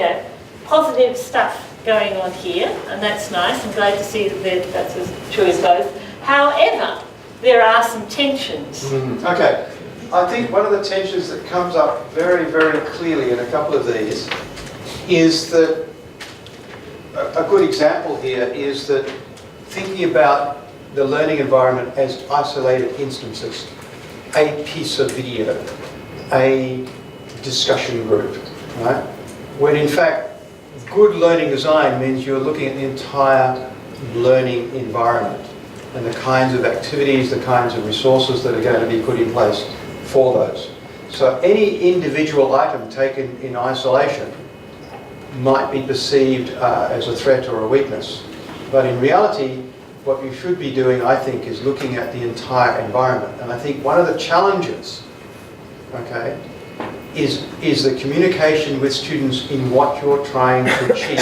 S1: positive stuff going on here, and that's nice. I'm glad to see that that's as true as both. However, there are some tensions.
S2: Okay. I think one of the tensions that comes up very, very clearly in a couple of these is that a good example here is that thinking about the learning environment as isolated instances, a piece of video, a discussion group, right? When in fact, good learning design means you're looking at the entire learning environment and the kinds of activities, the kinds of resources that are going to be put in place for those. So any individual item taken in isolation might be perceived as a threat or a weakness. But in reality, what you should be doing, I think, is looking at the entire environment. And I think one of the challenges, okay, is the communication with students in what you're trying to achieve.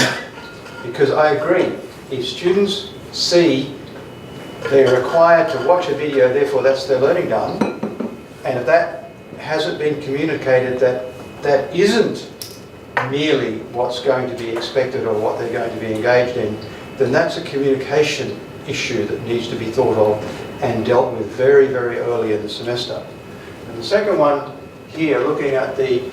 S2: Because I agree, if students see they're required to watch a video, therefore that's their learning done, and if that hasn't been communicated, that isn't merely what's going to be expected or what they're going to be engaged in, then that's a communication issue that needs to be thought of and dealt with very, very early in the semester. And the second one here, looking at the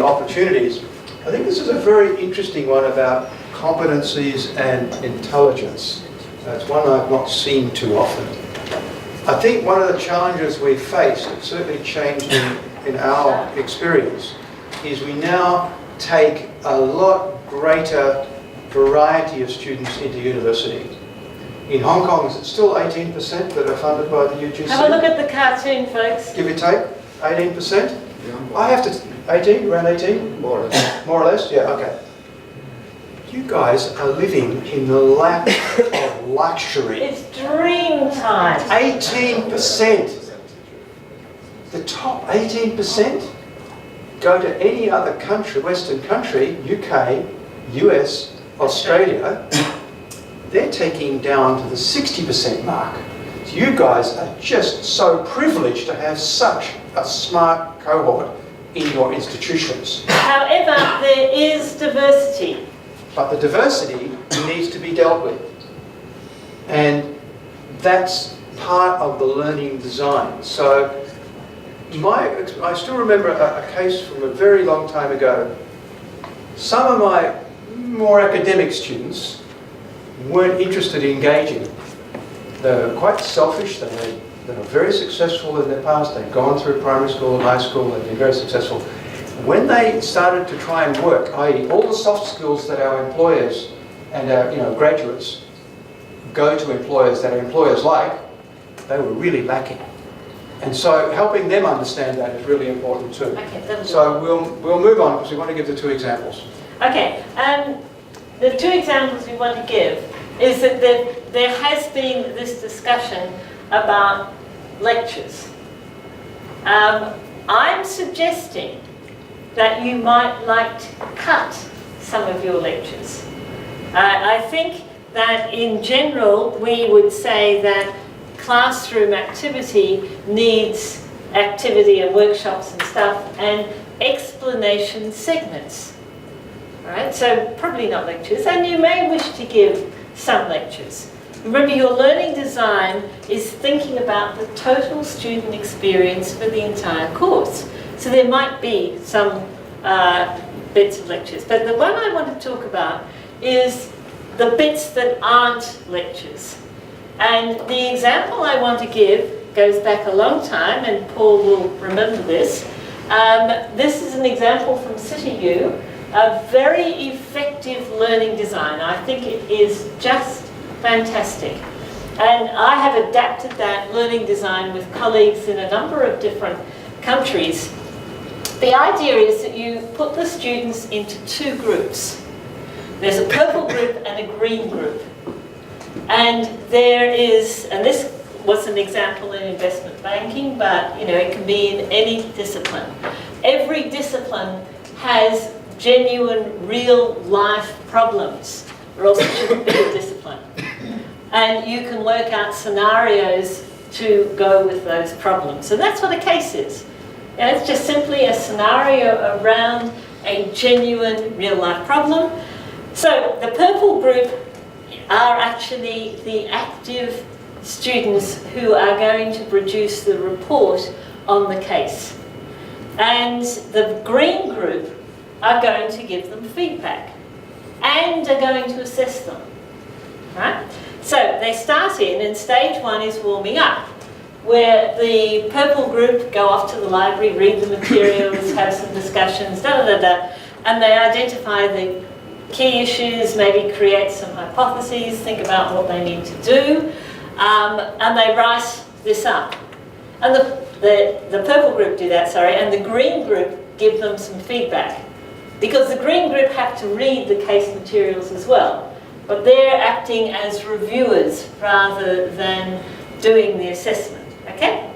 S2: opportunities, I think this is a very interesting one about competencies and intelligence. It's one I've not seen too often. I think one of the challenges we've faced, it's certainly changed in our experience, is we now take a lot greater variety of students into university. In Hong Kong, is it still 18% that are funded by the UGC?
S1: Have a look at the cartoon, folks.
S2: Give or take, 18%? Yeah. I have to, 18, around 18?
S4: More or less.
S2: More or less, yeah, okay. You guys are living in the lap of luxury.
S1: It's dream time.
S2: 18%. the top 18% go to any other country, Western country, UK, US, Australia, they're taking down to the 60% mark. So you guys are just so privileged to have such a smart cohort in your institutions.
S1: However, there is diversity.
S2: But the diversity needs to be dealt with. And that's part of the learning design. So I still remember a case from a very long time ago. Some of my more academic students weren't interested in engaging. They were quite selfish. They were very successful in their past. They'd gone through primary school and high school. They'd been very successful. When they started to try and work, i.e. all the soft skills that our employers and our graduates go to employers that our employers like, they were really lacking. And so helping them understand that is really important too.
S1: Okay,
S2: so we'll move on because we want to give the two examples.
S1: Okay, the two examples we want to give is that there has been this discussion about lectures. I'm suggesting that you might like to cut some of your lectures. I think that in general we would say that classroom activity needs activity and workshops and stuff and explanation segments. Alright, so probably not lectures, and you may wish to give some lectures. Remember, your learning design is thinking about the total student experience for the entire course. So there might be some bits of lectures, but the one I want to talk about is the bits that aren't lectures. And the example I want to give goes back a long time, and Paul will remember this. This is an example from CityU, a very effective learning design. I think it is just fantastic. And I have adapted that learning design with colleagues in a number of different countries. The idea is that you put the students into two groups. There's a purple group and a green group. And there is, and this was an example in investment banking, but it can be in any discipline. Every discipline has genuine, real-life problems, or else it shouldn't be a discipline. And you can work out scenarios to go with those problems. So that's what a case is. It's just simply a scenario around a genuine, real-life problem. So the purple group are actually the active students who are going to produce the report on the case. And the green group are going to give them feedback and are going to assess them. Right? So they start in, and stage one is warming up, where the purple group go off to the library, read the materials, have some discussions, and they identify the key issues, maybe create some hypotheses, think about what they need to do, and they write this up. And the purple group do that, and the green group give them some feedback. Because the green group have to read the case materials as well, but they're acting as reviewers rather than doing the assessment, okay?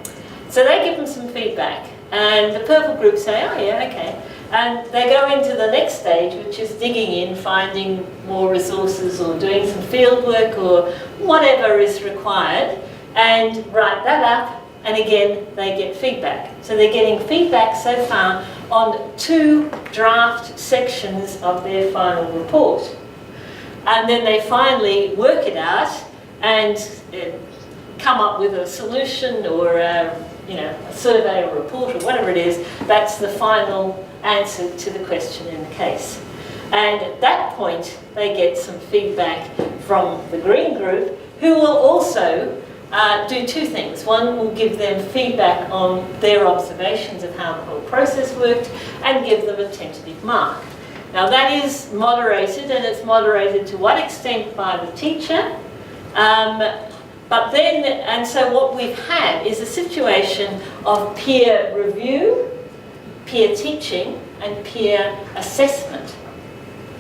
S1: So they give them some feedback, and the purple group say, oh yeah, okay. And they go into the next stage, which is digging in, finding more resources or doing some field work or whatever is required, and write that up, and again, they get feedback. So they're getting feedback so far on 2 draft sections of their final report. And then they finally work it out and come up with a solution or a survey or report or whatever it is. That's the final answer to the question in the case. And at that point, they get some feedback from the green group, who will also do 2 things. One will give them feedback on their observations of how the whole process worked and give them a tentative mark. Now that is moderated, and it's moderated to what extent by the teacher. So what we've had is a situation of peer review, peer teaching, and peer assessment.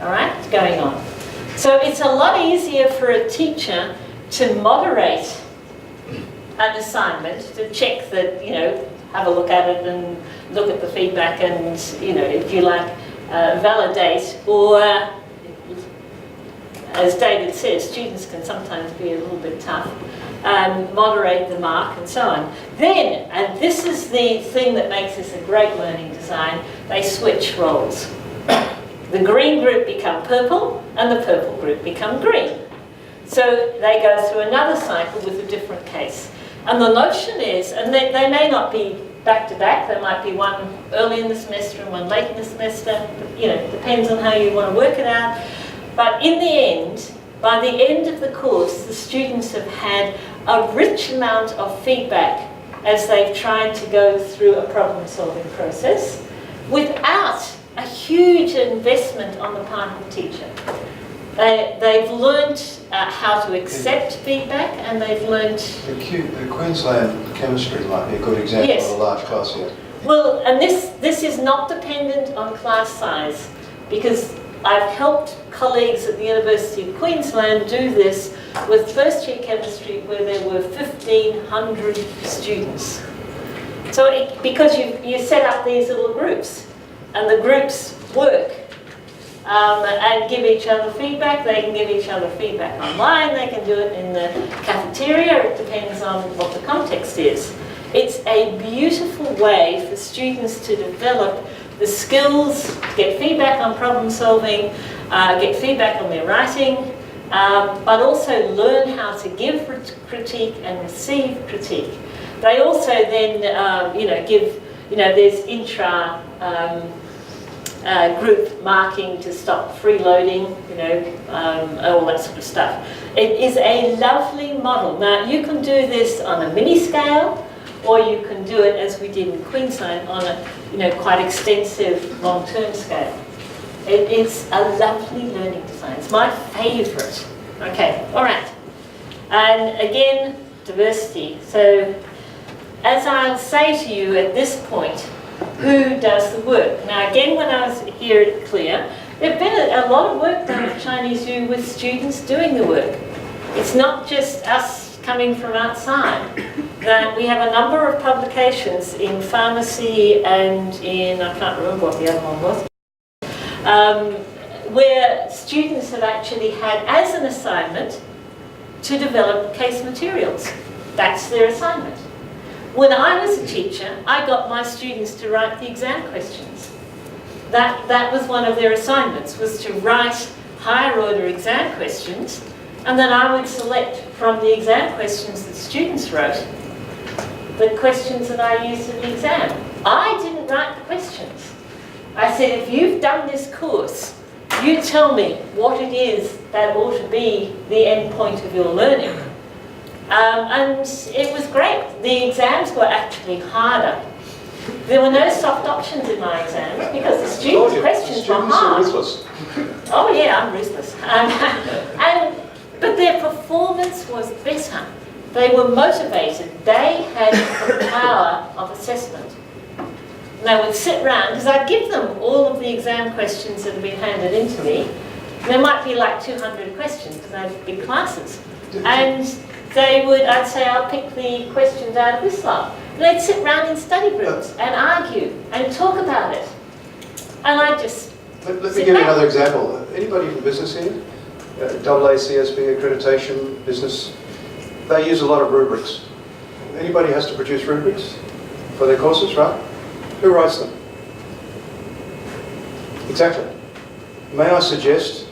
S1: All right, going on. So it's a lot easier for a teacher to moderate an assignment to check that, have a look at it and look at the feedback and, you know, if you like, validate, or as David says, students can sometimes be a little bit tough, moderate the mark and so on. Then, and this is the thing that makes this a great learning design, they switch roles. The green group become purple and the purple group become green. So they go through another cycle with a different case. And the notion is, and they may not be back to back, there might be one early in the semester and one late in the semester, you know, it depends on how you want to work it out. But in the end, by the end of the course, the students have had a rich amount of feedback as they've tried to go through a problem-solving process without a huge investment on the part of the teacher. They've learned how to accept feedback, and they've learned...
S2: The Queensland chemistry might be a good example
S1: Yes.
S2: of a large class here.
S1: Well, and this is not dependent on class size, because I've helped colleagues at the University of Queensland do this with first year chemistry where there were 1,500 students. So because you set up these little groups, and the groups work and give each other feedback. They can give each other feedback online, they can do it in the cafeteria, it depends on what the context is. It's a beautiful way for students to develop the skills, get feedback on problem solving, get feedback on their writing, but also learn how to give critique and receive critique. They also then, give, there's intra group marking to stop freeloading, all that sort of stuff. It is a lovely model. Now, you can do this on a mini scale, or you can do it as we did in Queensland on a quite extensive long-term scale. It is a lovely learning design. It's my favourite. Okay, all right. And again, diversity. So, as I'll say to you at this point, who does the work? Now, again, when I was here at CLEAR, there's been a lot of work done at Chinese U with students doing the work. It's not just us coming from outside. That we have a number of publications in pharmacy and in, I can't remember what the other one was, where students have actually had as an assignment to develop case materials. That's their assignment. When I was a teacher, I got my students to write the exam questions. That was one of their assignments, was to write higher order exam questions, and then I would select from the exam questions that students wrote the questions that I used in the exam. I didn't write the questions. I said, if you've done this course, you tell me what it is that ought to be the end point of your learning. And it was great. The exams were actually harder. There were no soft options in my exams because the students' questions were hard.
S2: Ruthless.
S1: Oh yeah, I'm ruthless. But their performance was better. They were motivated. They had the power of assessment. And they would sit round, because I'd give them all of the exam questions that had been handed in to me. There might be like 200 questions, because I had big classes. And I'd say, I'll pick the questions out of this lot. And they'd sit round in study groups and argue and talk about it. And I just
S2: Let me give you another example. Anybody from business here? AACSB accreditation, business. They use a lot of rubrics. Anybody has to produce rubrics for their courses, right? Who writes them? Exactly. May I suggest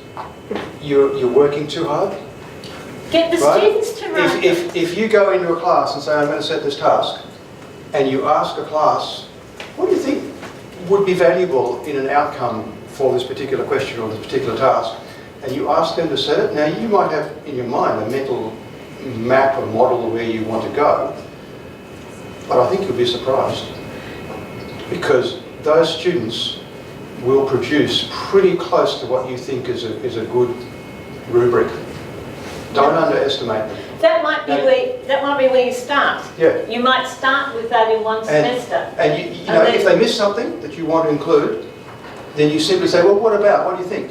S2: you're working too hard?
S1: get the
S2: Right?
S1: students to write.
S2: If you go into a class and say, I'm going to set this task, and you ask a class, what do you think would be valuable in an outcome for this particular question or this particular task, and you ask them to set it, now you might have in your mind a mental map or model of where you want to go, but I think you'll be surprised, because those students will produce pretty close to what you think is a good rubric. Don't underestimate them.
S1: That might be where you start.
S2: Yeah.
S1: You might start with that in one semester.
S2: And you know,
S1: then-
S2: if they miss something that you want to include, then you simply say, well, what about? What do you think?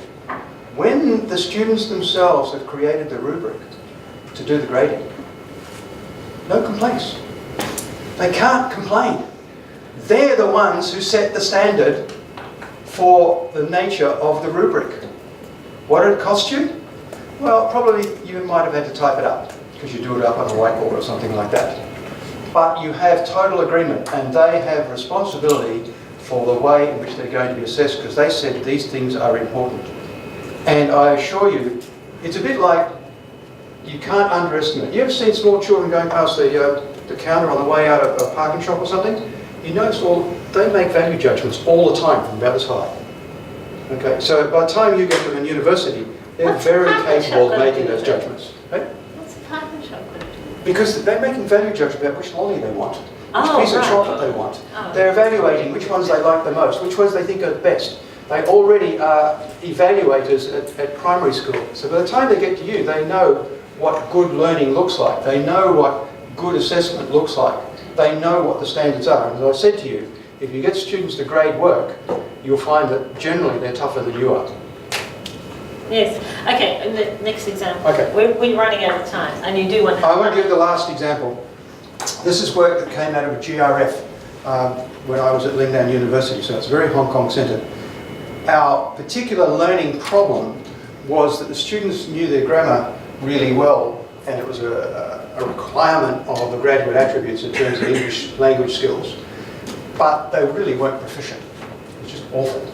S2: When the students themselves have created the rubric to do the grading, no complaints. They can't complain. They're the ones who set the standard for the nature of the rubric. What did it cost you? Well, probably you might have had to type it up because you do it up on a whiteboard or something like that. But you have total agreement, and they have responsibility for the way in which they're going to be assessed, because they said these things are important. And I assure you, it's a bit like, you can't underestimate. You ever seen small children going past the counter on the way out of a parking shop or something? You notice they make value judgments all the time from about this high. Okay, so by the time you get to them in university, they're
S1: What's
S2: very
S1: a parking
S2: capable
S1: shop
S2: of making
S1: gonna
S2: those
S1: do?
S2: judgments. Right?
S1: What's the parking shop going to do?
S2: Because they're making value judgments about which lolly they want, which
S1: Oh,
S2: piece of
S1: right.
S2: chocolate they want.
S1: Oh.
S2: They're evaluating which ones they like the most, which ones they think are the best. They already are evaluators at primary school. So by the time they get to you, they know what good learning looks like. They know what good assessment looks like. They know what the standards are. And as I said to you, if you get students to grade work, you'll find that generally they're tougher than you are.
S1: Yes. Okay, and the next example.
S2: Okay.
S1: We're running out of time, and you do want to...
S2: I want to give the last example. This is work that came out of a GRF when I was at Lingnan University, so it's very Hong Kong centred. Our particular learning problem was that the students knew their grammar really well, and it was a requirement of the graduate attributes in terms of English language skills, but they really weren't proficient. It was just awful.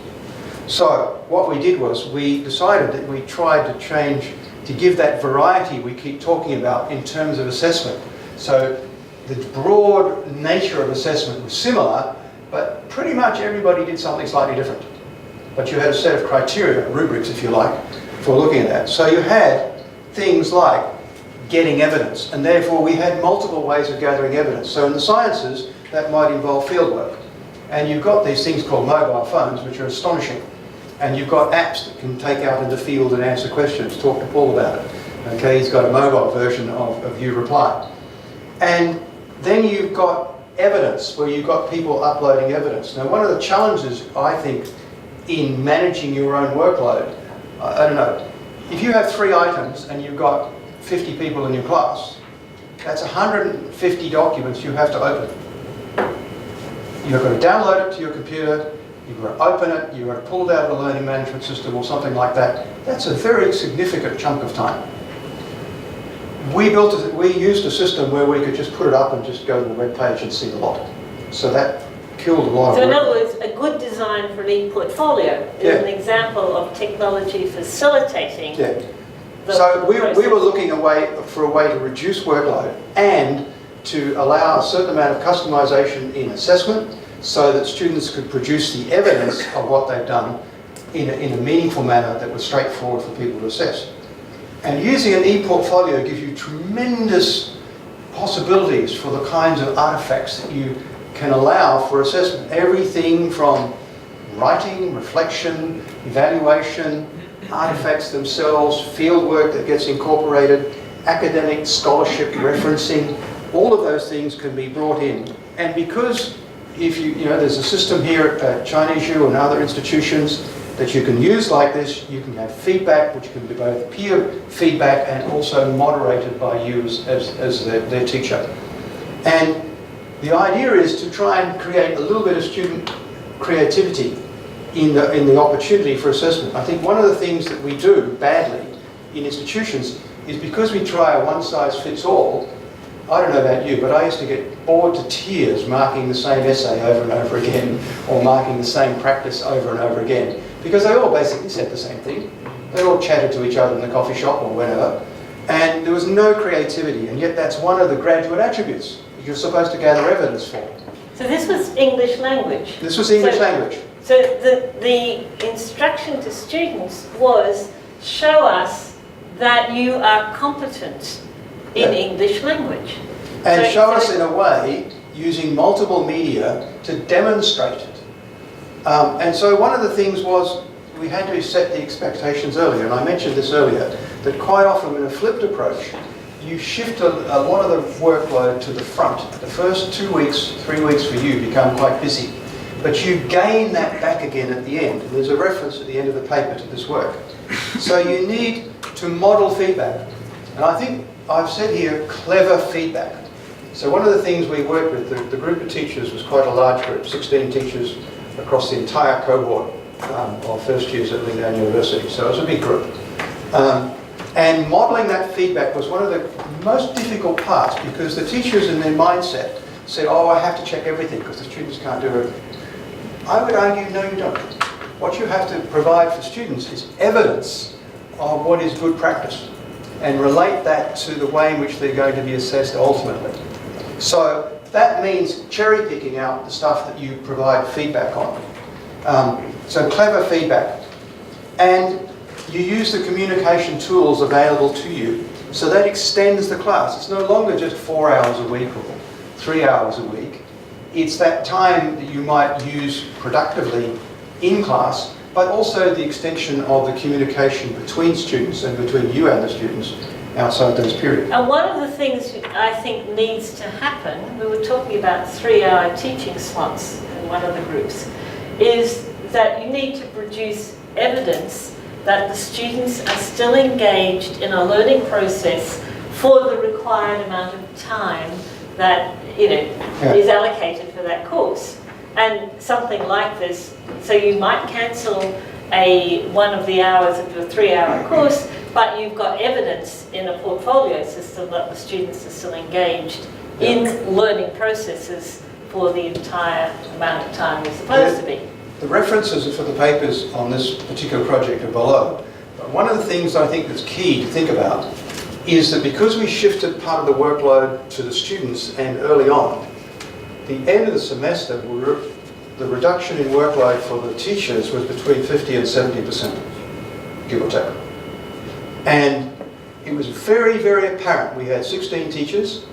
S2: So what we did was we decided that we tried to change, to give that variety we keep talking about in terms of assessment. So the broad nature of assessment was similar, but pretty much everybody did something slightly different. But you had a set of criteria, rubrics if you like, for looking at that. So you had things like getting evidence, and therefore we had multiple ways of gathering evidence. So in the sciences, that might involve fieldwork. And you've got these things called mobile phones, which are astonishing. And you've got apps that can take out in the field and answer questions. Talk to Paul about it. Okay, he's got a mobile version of UReply. And then you've got evidence, where you've got people uploading evidence. Now, one of the challenges, I think, in managing your own workload, I don't know, if you have 3 items and you've got 50 people in your class, that's 150 documents you have to open. You've got to download it to your computer, you've got to open it, you've got to pull it out of the learning management system or something like that. That's a very significant chunk of time. We used a system where we could just put it up and just go to the web page and see the lot. So that killed a lot of
S1: So in
S2: work.
S1: other words, a good design for an e-portfolio is
S2: Yeah.
S1: an example of technology facilitating
S2: Yeah.
S1: the
S2: So we
S1: process.
S2: were looking for a way to reduce workload and to allow a certain amount of customization in assessment so that students could produce the evidence of what they've done in a meaningful manner that was straightforward for people to assess. And using an e-portfolio gives you tremendous possibilities for the kinds of artifacts that you can allow for assessment. Everything from writing, reflection, evaluation, artifacts themselves, fieldwork that gets incorporated, academic scholarship referencing, all of those things can be brought in. And because there's a system here at Chinese U and other institutions that you can use like this, you can have feedback, which can be both peer feedback and also moderated by you as their teacher. And the idea is to try and create a little bit of student creativity in the opportunity for assessment. I think one of the things that we do badly in institutions is because we try a one-size-fits-all. I don't know about you, but I used to get bored to tears marking the same essay over and over again, or marking the same practice over and over again, because they all basically said the same thing. They all chatted to each other in the coffee shop or wherever, and there was no creativity, and yet that's one of the graduate attributes that you're supposed to gather evidence for.
S1: So this was English language.
S2: This was English language.
S1: So the instruction to students was, show us that you are competent in English language.
S2: And
S1: So-
S2: show
S1: so
S2: us in a way, using multiple media, to demonstrate it. And so one of the things was, we had to set the expectations earlier, and I mentioned this earlier, that quite often in a flipped approach, you shift a lot of the workload to the front. The first 2 weeks, 3 weeks for you become quite busy. But you gain that back again at the end. There's a reference at the end of the paper to this work. So you need to model feedback. And I think I've said here, clever feedback. So one of the things we worked with, the group of teachers was quite a large group, 16 teachers across the entire cohort of first years at Lingnan University. So it was a big group. And modelling that feedback was one of the most difficult parts, because the teachers in their mindset said, oh, I have to check everything because the students can't do everything. I would argue, no, you don't. What you have to provide for students is evidence of what is good practice and relate that to the way in which they're going to be assessed ultimately. So that means cherry picking out the stuff that you provide feedback on. So clever feedback. And you use the communication tools available to you, so that extends the class. It's no longer just 4 hours a week or 3 hours a week. It's that time that you might use productively in class, but also the extension of the communication between students and between you and the students outside those periods.
S1: And one of the things I think needs to happen, we were talking about 3-hour teaching slots in one of the groups, is that you need to produce evidence that the students are still engaged in a learning process for the required amount of time that is allocated for that course. And something like this, so you might cancel one of the hours of your 3-hour course, but you've got evidence in a portfolio system that the students are still engaged in learning processes for the entire amount of time they're supposed to be.
S2: The references for the papers on this particular project are below. But one of the things I think that's key to think about is that because we shifted part of the workload to the students and early on, the end of the semester, the reduction in workload for the teachers was between 50 and 70%, give or take. And it was very, very apparent. We had 16 teachers.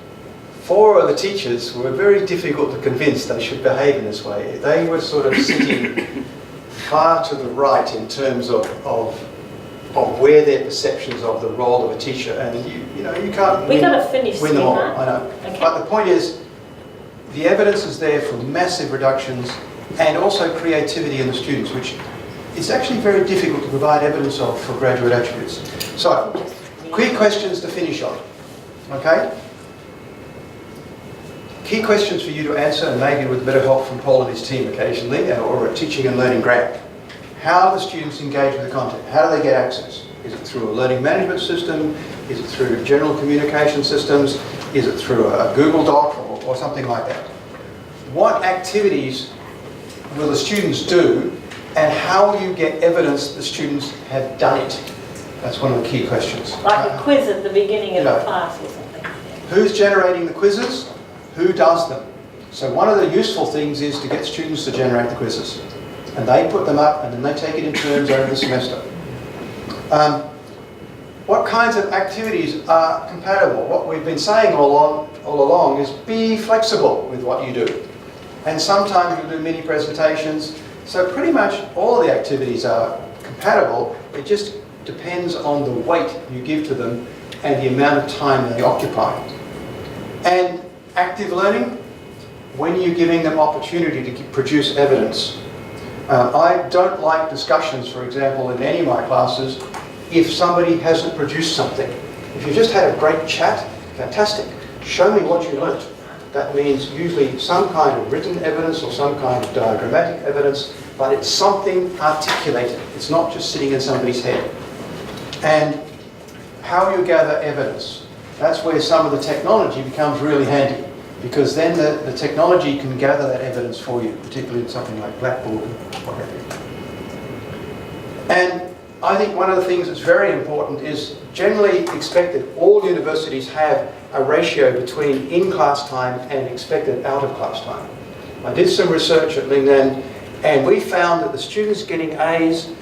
S2: 4 of the teachers were very difficult to convince they should behave in this way. They were sort of sitting far to the right in terms of where their perceptions of the role of a teacher, and you can't
S1: We've got to finish
S2: win them all.
S1: huh?
S2: I know.
S1: Okay.
S2: But the point is, the evidence is there for massive reductions and also creativity in the students, which is actually very difficult to provide evidence of for graduate attributes. So, quick questions to finish on. Okay? Key questions for you to answer, and maybe with a bit of help from Paul and his team occasionally, or a teaching and learning grant. How do the students engage with the content? How do they get access? Is it through a learning management system? Is it through general communication systems? Is it through a Google Doc or something like that? What activities will the students do, and how will you get evidence that the students have done it? That's one of the key questions.
S1: Like a quiz at the beginning of the class or something.
S2: Who's generating the quizzes? Who does them? So one of the useful things is to get students to generate the quizzes. And they put them up, and then they take it in turns over the semester. What kinds of activities are compatible? What we've been saying all along is be flexible with what you do. And sometimes you'll do mini presentations. So pretty much all the activities are compatible. It just depends on the weight you give to them and the amount of time they occupy. And active learning, when you're giving them opportunity to produce evidence. I don't like discussions, for example, in any of my classes, if somebody hasn't produced something. If you just had a great chat, fantastic. Show me what you learnt. That means usually some kind of written evidence or some kind of diagrammatic evidence, but it's something articulated. It's not just sitting in somebody's head. And how you gather evidence. That's where some of the technology becomes really handy, because then the technology can gather that evidence for you, particularly in something like Blackboard and what have you. And I think one of the things that's very important is generally expected, all universities have a ratio between in-class time and expected out-of-class time. I did some research at Lingnan, and we found that the students getting A's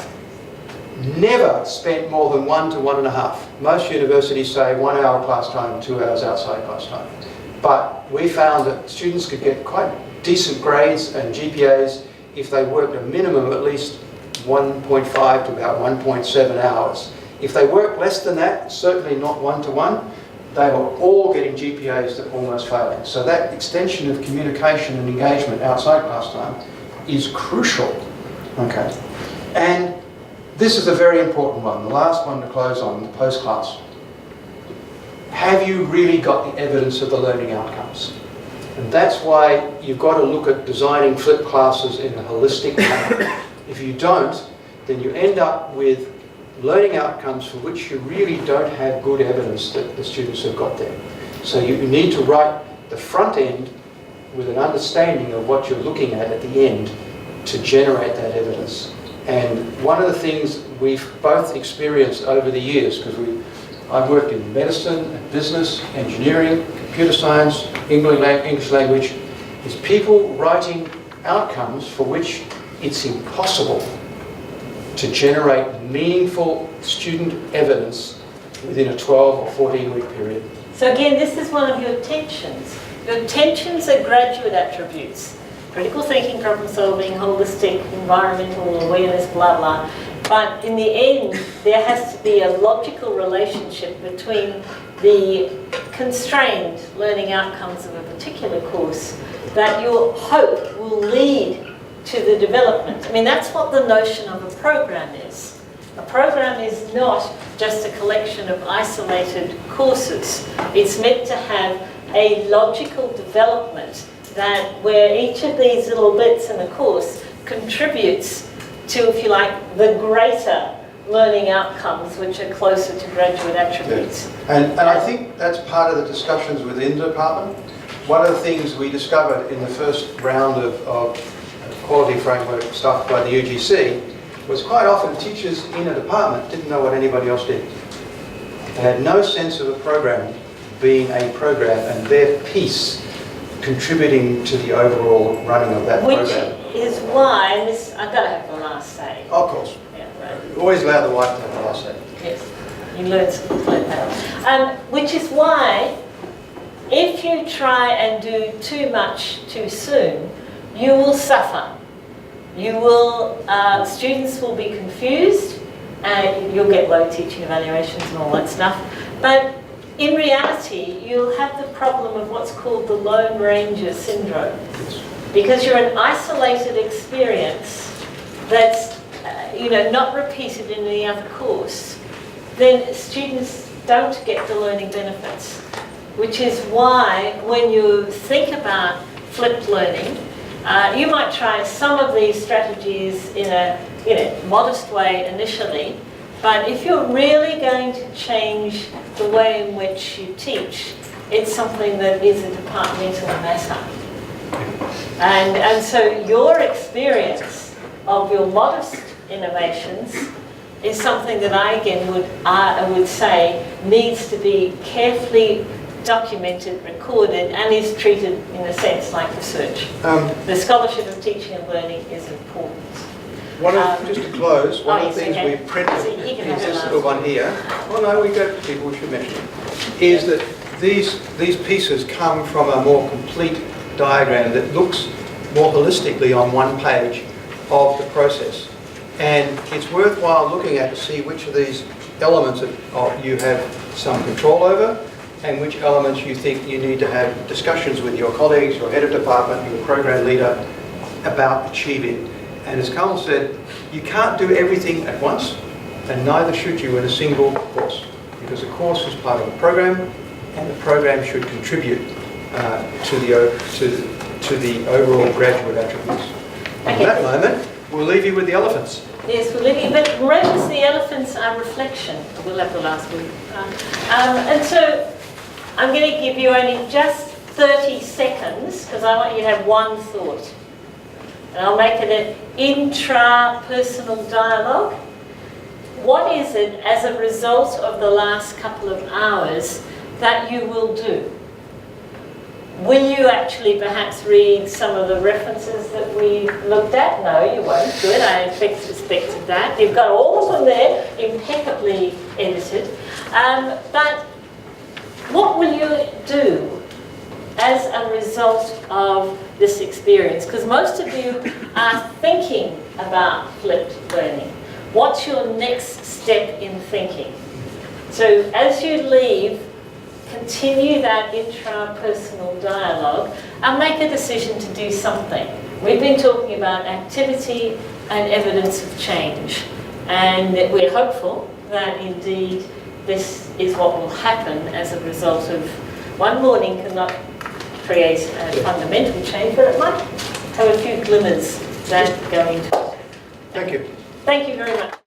S2: never spent more than 1 to 1.5. Most universities say 1 hour class time and 2 hours outside class time. But we found that students could get quite decent grades and GPAs if they worked a minimum of at least 1.5 to about 1.7 hours. If they worked less than that, certainly not 1-to-1, they were all getting GPAs that were almost failing. So that extension of communication and engagement outside class time is crucial. Okay. And this is a very important one, the last one to close on, the post-class.
S5: have you really got the evidence of the learning outcomes? And that's why you've got to look at designing flipped classes in a holistic manner. If you don't, then you end up with learning outcomes for which you really don't have good evidence that the students have got there. So you need to write the front end with an understanding of what you're looking at the end to generate that evidence. And one of the things we've both experienced over the years, because I've worked in medicine, and business, engineering, computer science, English language, is people writing outcomes for which it's impossible to generate meaningful student evidence within a 12 or 14-week period.
S1: So again, this is one of your tensions. Your tensions are graduate attributes. Critical thinking, problem solving, holistic, environmental awareness, blah, blah. But in the end, there has to be a logical relationship between the constrained learning outcomes of a particular course that you hope will lead to the development. I mean, that's what the notion of a program is. A program is not just a collection of isolated courses. It's meant to have a logical development that where each of these little bits in a course contributes to, if you like, the greater learning outcomes which are closer to graduate attributes.
S2: And I think that's part of the discussions within the department. One of the things we discovered in the first round of quality framework stuff by the UGC was quite often teachers in a department didn't know what anybody else did. They had no sense of a program being a program and their piece contributing to the overall running of that program.
S1: Which is why, and this, I've got to have the last say.
S2: Of course.
S1: Yeah, right.
S2: Always allow the wife to have the last say.
S1: Yes, you learn something like that. Which is why, if you try and do too much too soon, you will suffer. You will, students will be confused, and you'll get low teaching evaluations and all that stuff. But in reality, you'll have the problem of what's called the Lone Ranger syndrome. Because you're an isolated experience that's not repeated in any other course, then students don't get the learning benefits. Which is why when you think about flipped learning, you might try some of these strategies in a modest way initially, but if you're really going to change the way in which you teach, it's something that is a departmental matter. And so your experience of your modest innovations is something that I would say needs to be carefully documented, recorded, and is treated in a sense like research. The scholarship of teaching and learning is important.
S2: Just to close, one of the things
S1: okay.
S2: we printed
S1: So you can have
S2: is
S1: the
S2: this
S1: last
S2: little one here. Well, no, we go to people, we should mention it. Is that these pieces come from a more complete diagram that looks more holistically on one page of the process. And it's worthwhile looking at to see which of these elements you have some control over, and which elements you think you need to have discussions with your colleagues, your head of department, your program leader about achieving. And as Carl said, you can't do everything at once, and neither should you in a single course, because the course is part of the program, and the program should contribute to the overall graduate attributes. At
S1: Okay.
S2: that moment, we'll leave you with the elephants.
S1: Yes, we're living, but remember the elephants are reflection. We'll have the last word. And so I'm going to give you only just 30 seconds because I want you to have one thought. And I'll make it an intra-personal dialogue. What is it, as a result of the last couple of hours, that you will do? Will you actually perhaps read some of the references that we looked at? No, you won't. Good, I expected that. You've got all of them there, impeccably edited. But what will you do as a result of this experience? Because most of you are thinking about flipped learning. What's your next step in thinking? So as you leave, continue that intrapersonal dialogue and make a decision to do something. We've been talking about activity and evidence of change, and we're hopeful that indeed this is what will happen as a result of one morning cannot create a fundamental change, but it might have a few glimmers that go into it.
S4: Thank you.
S1: Thank you very much.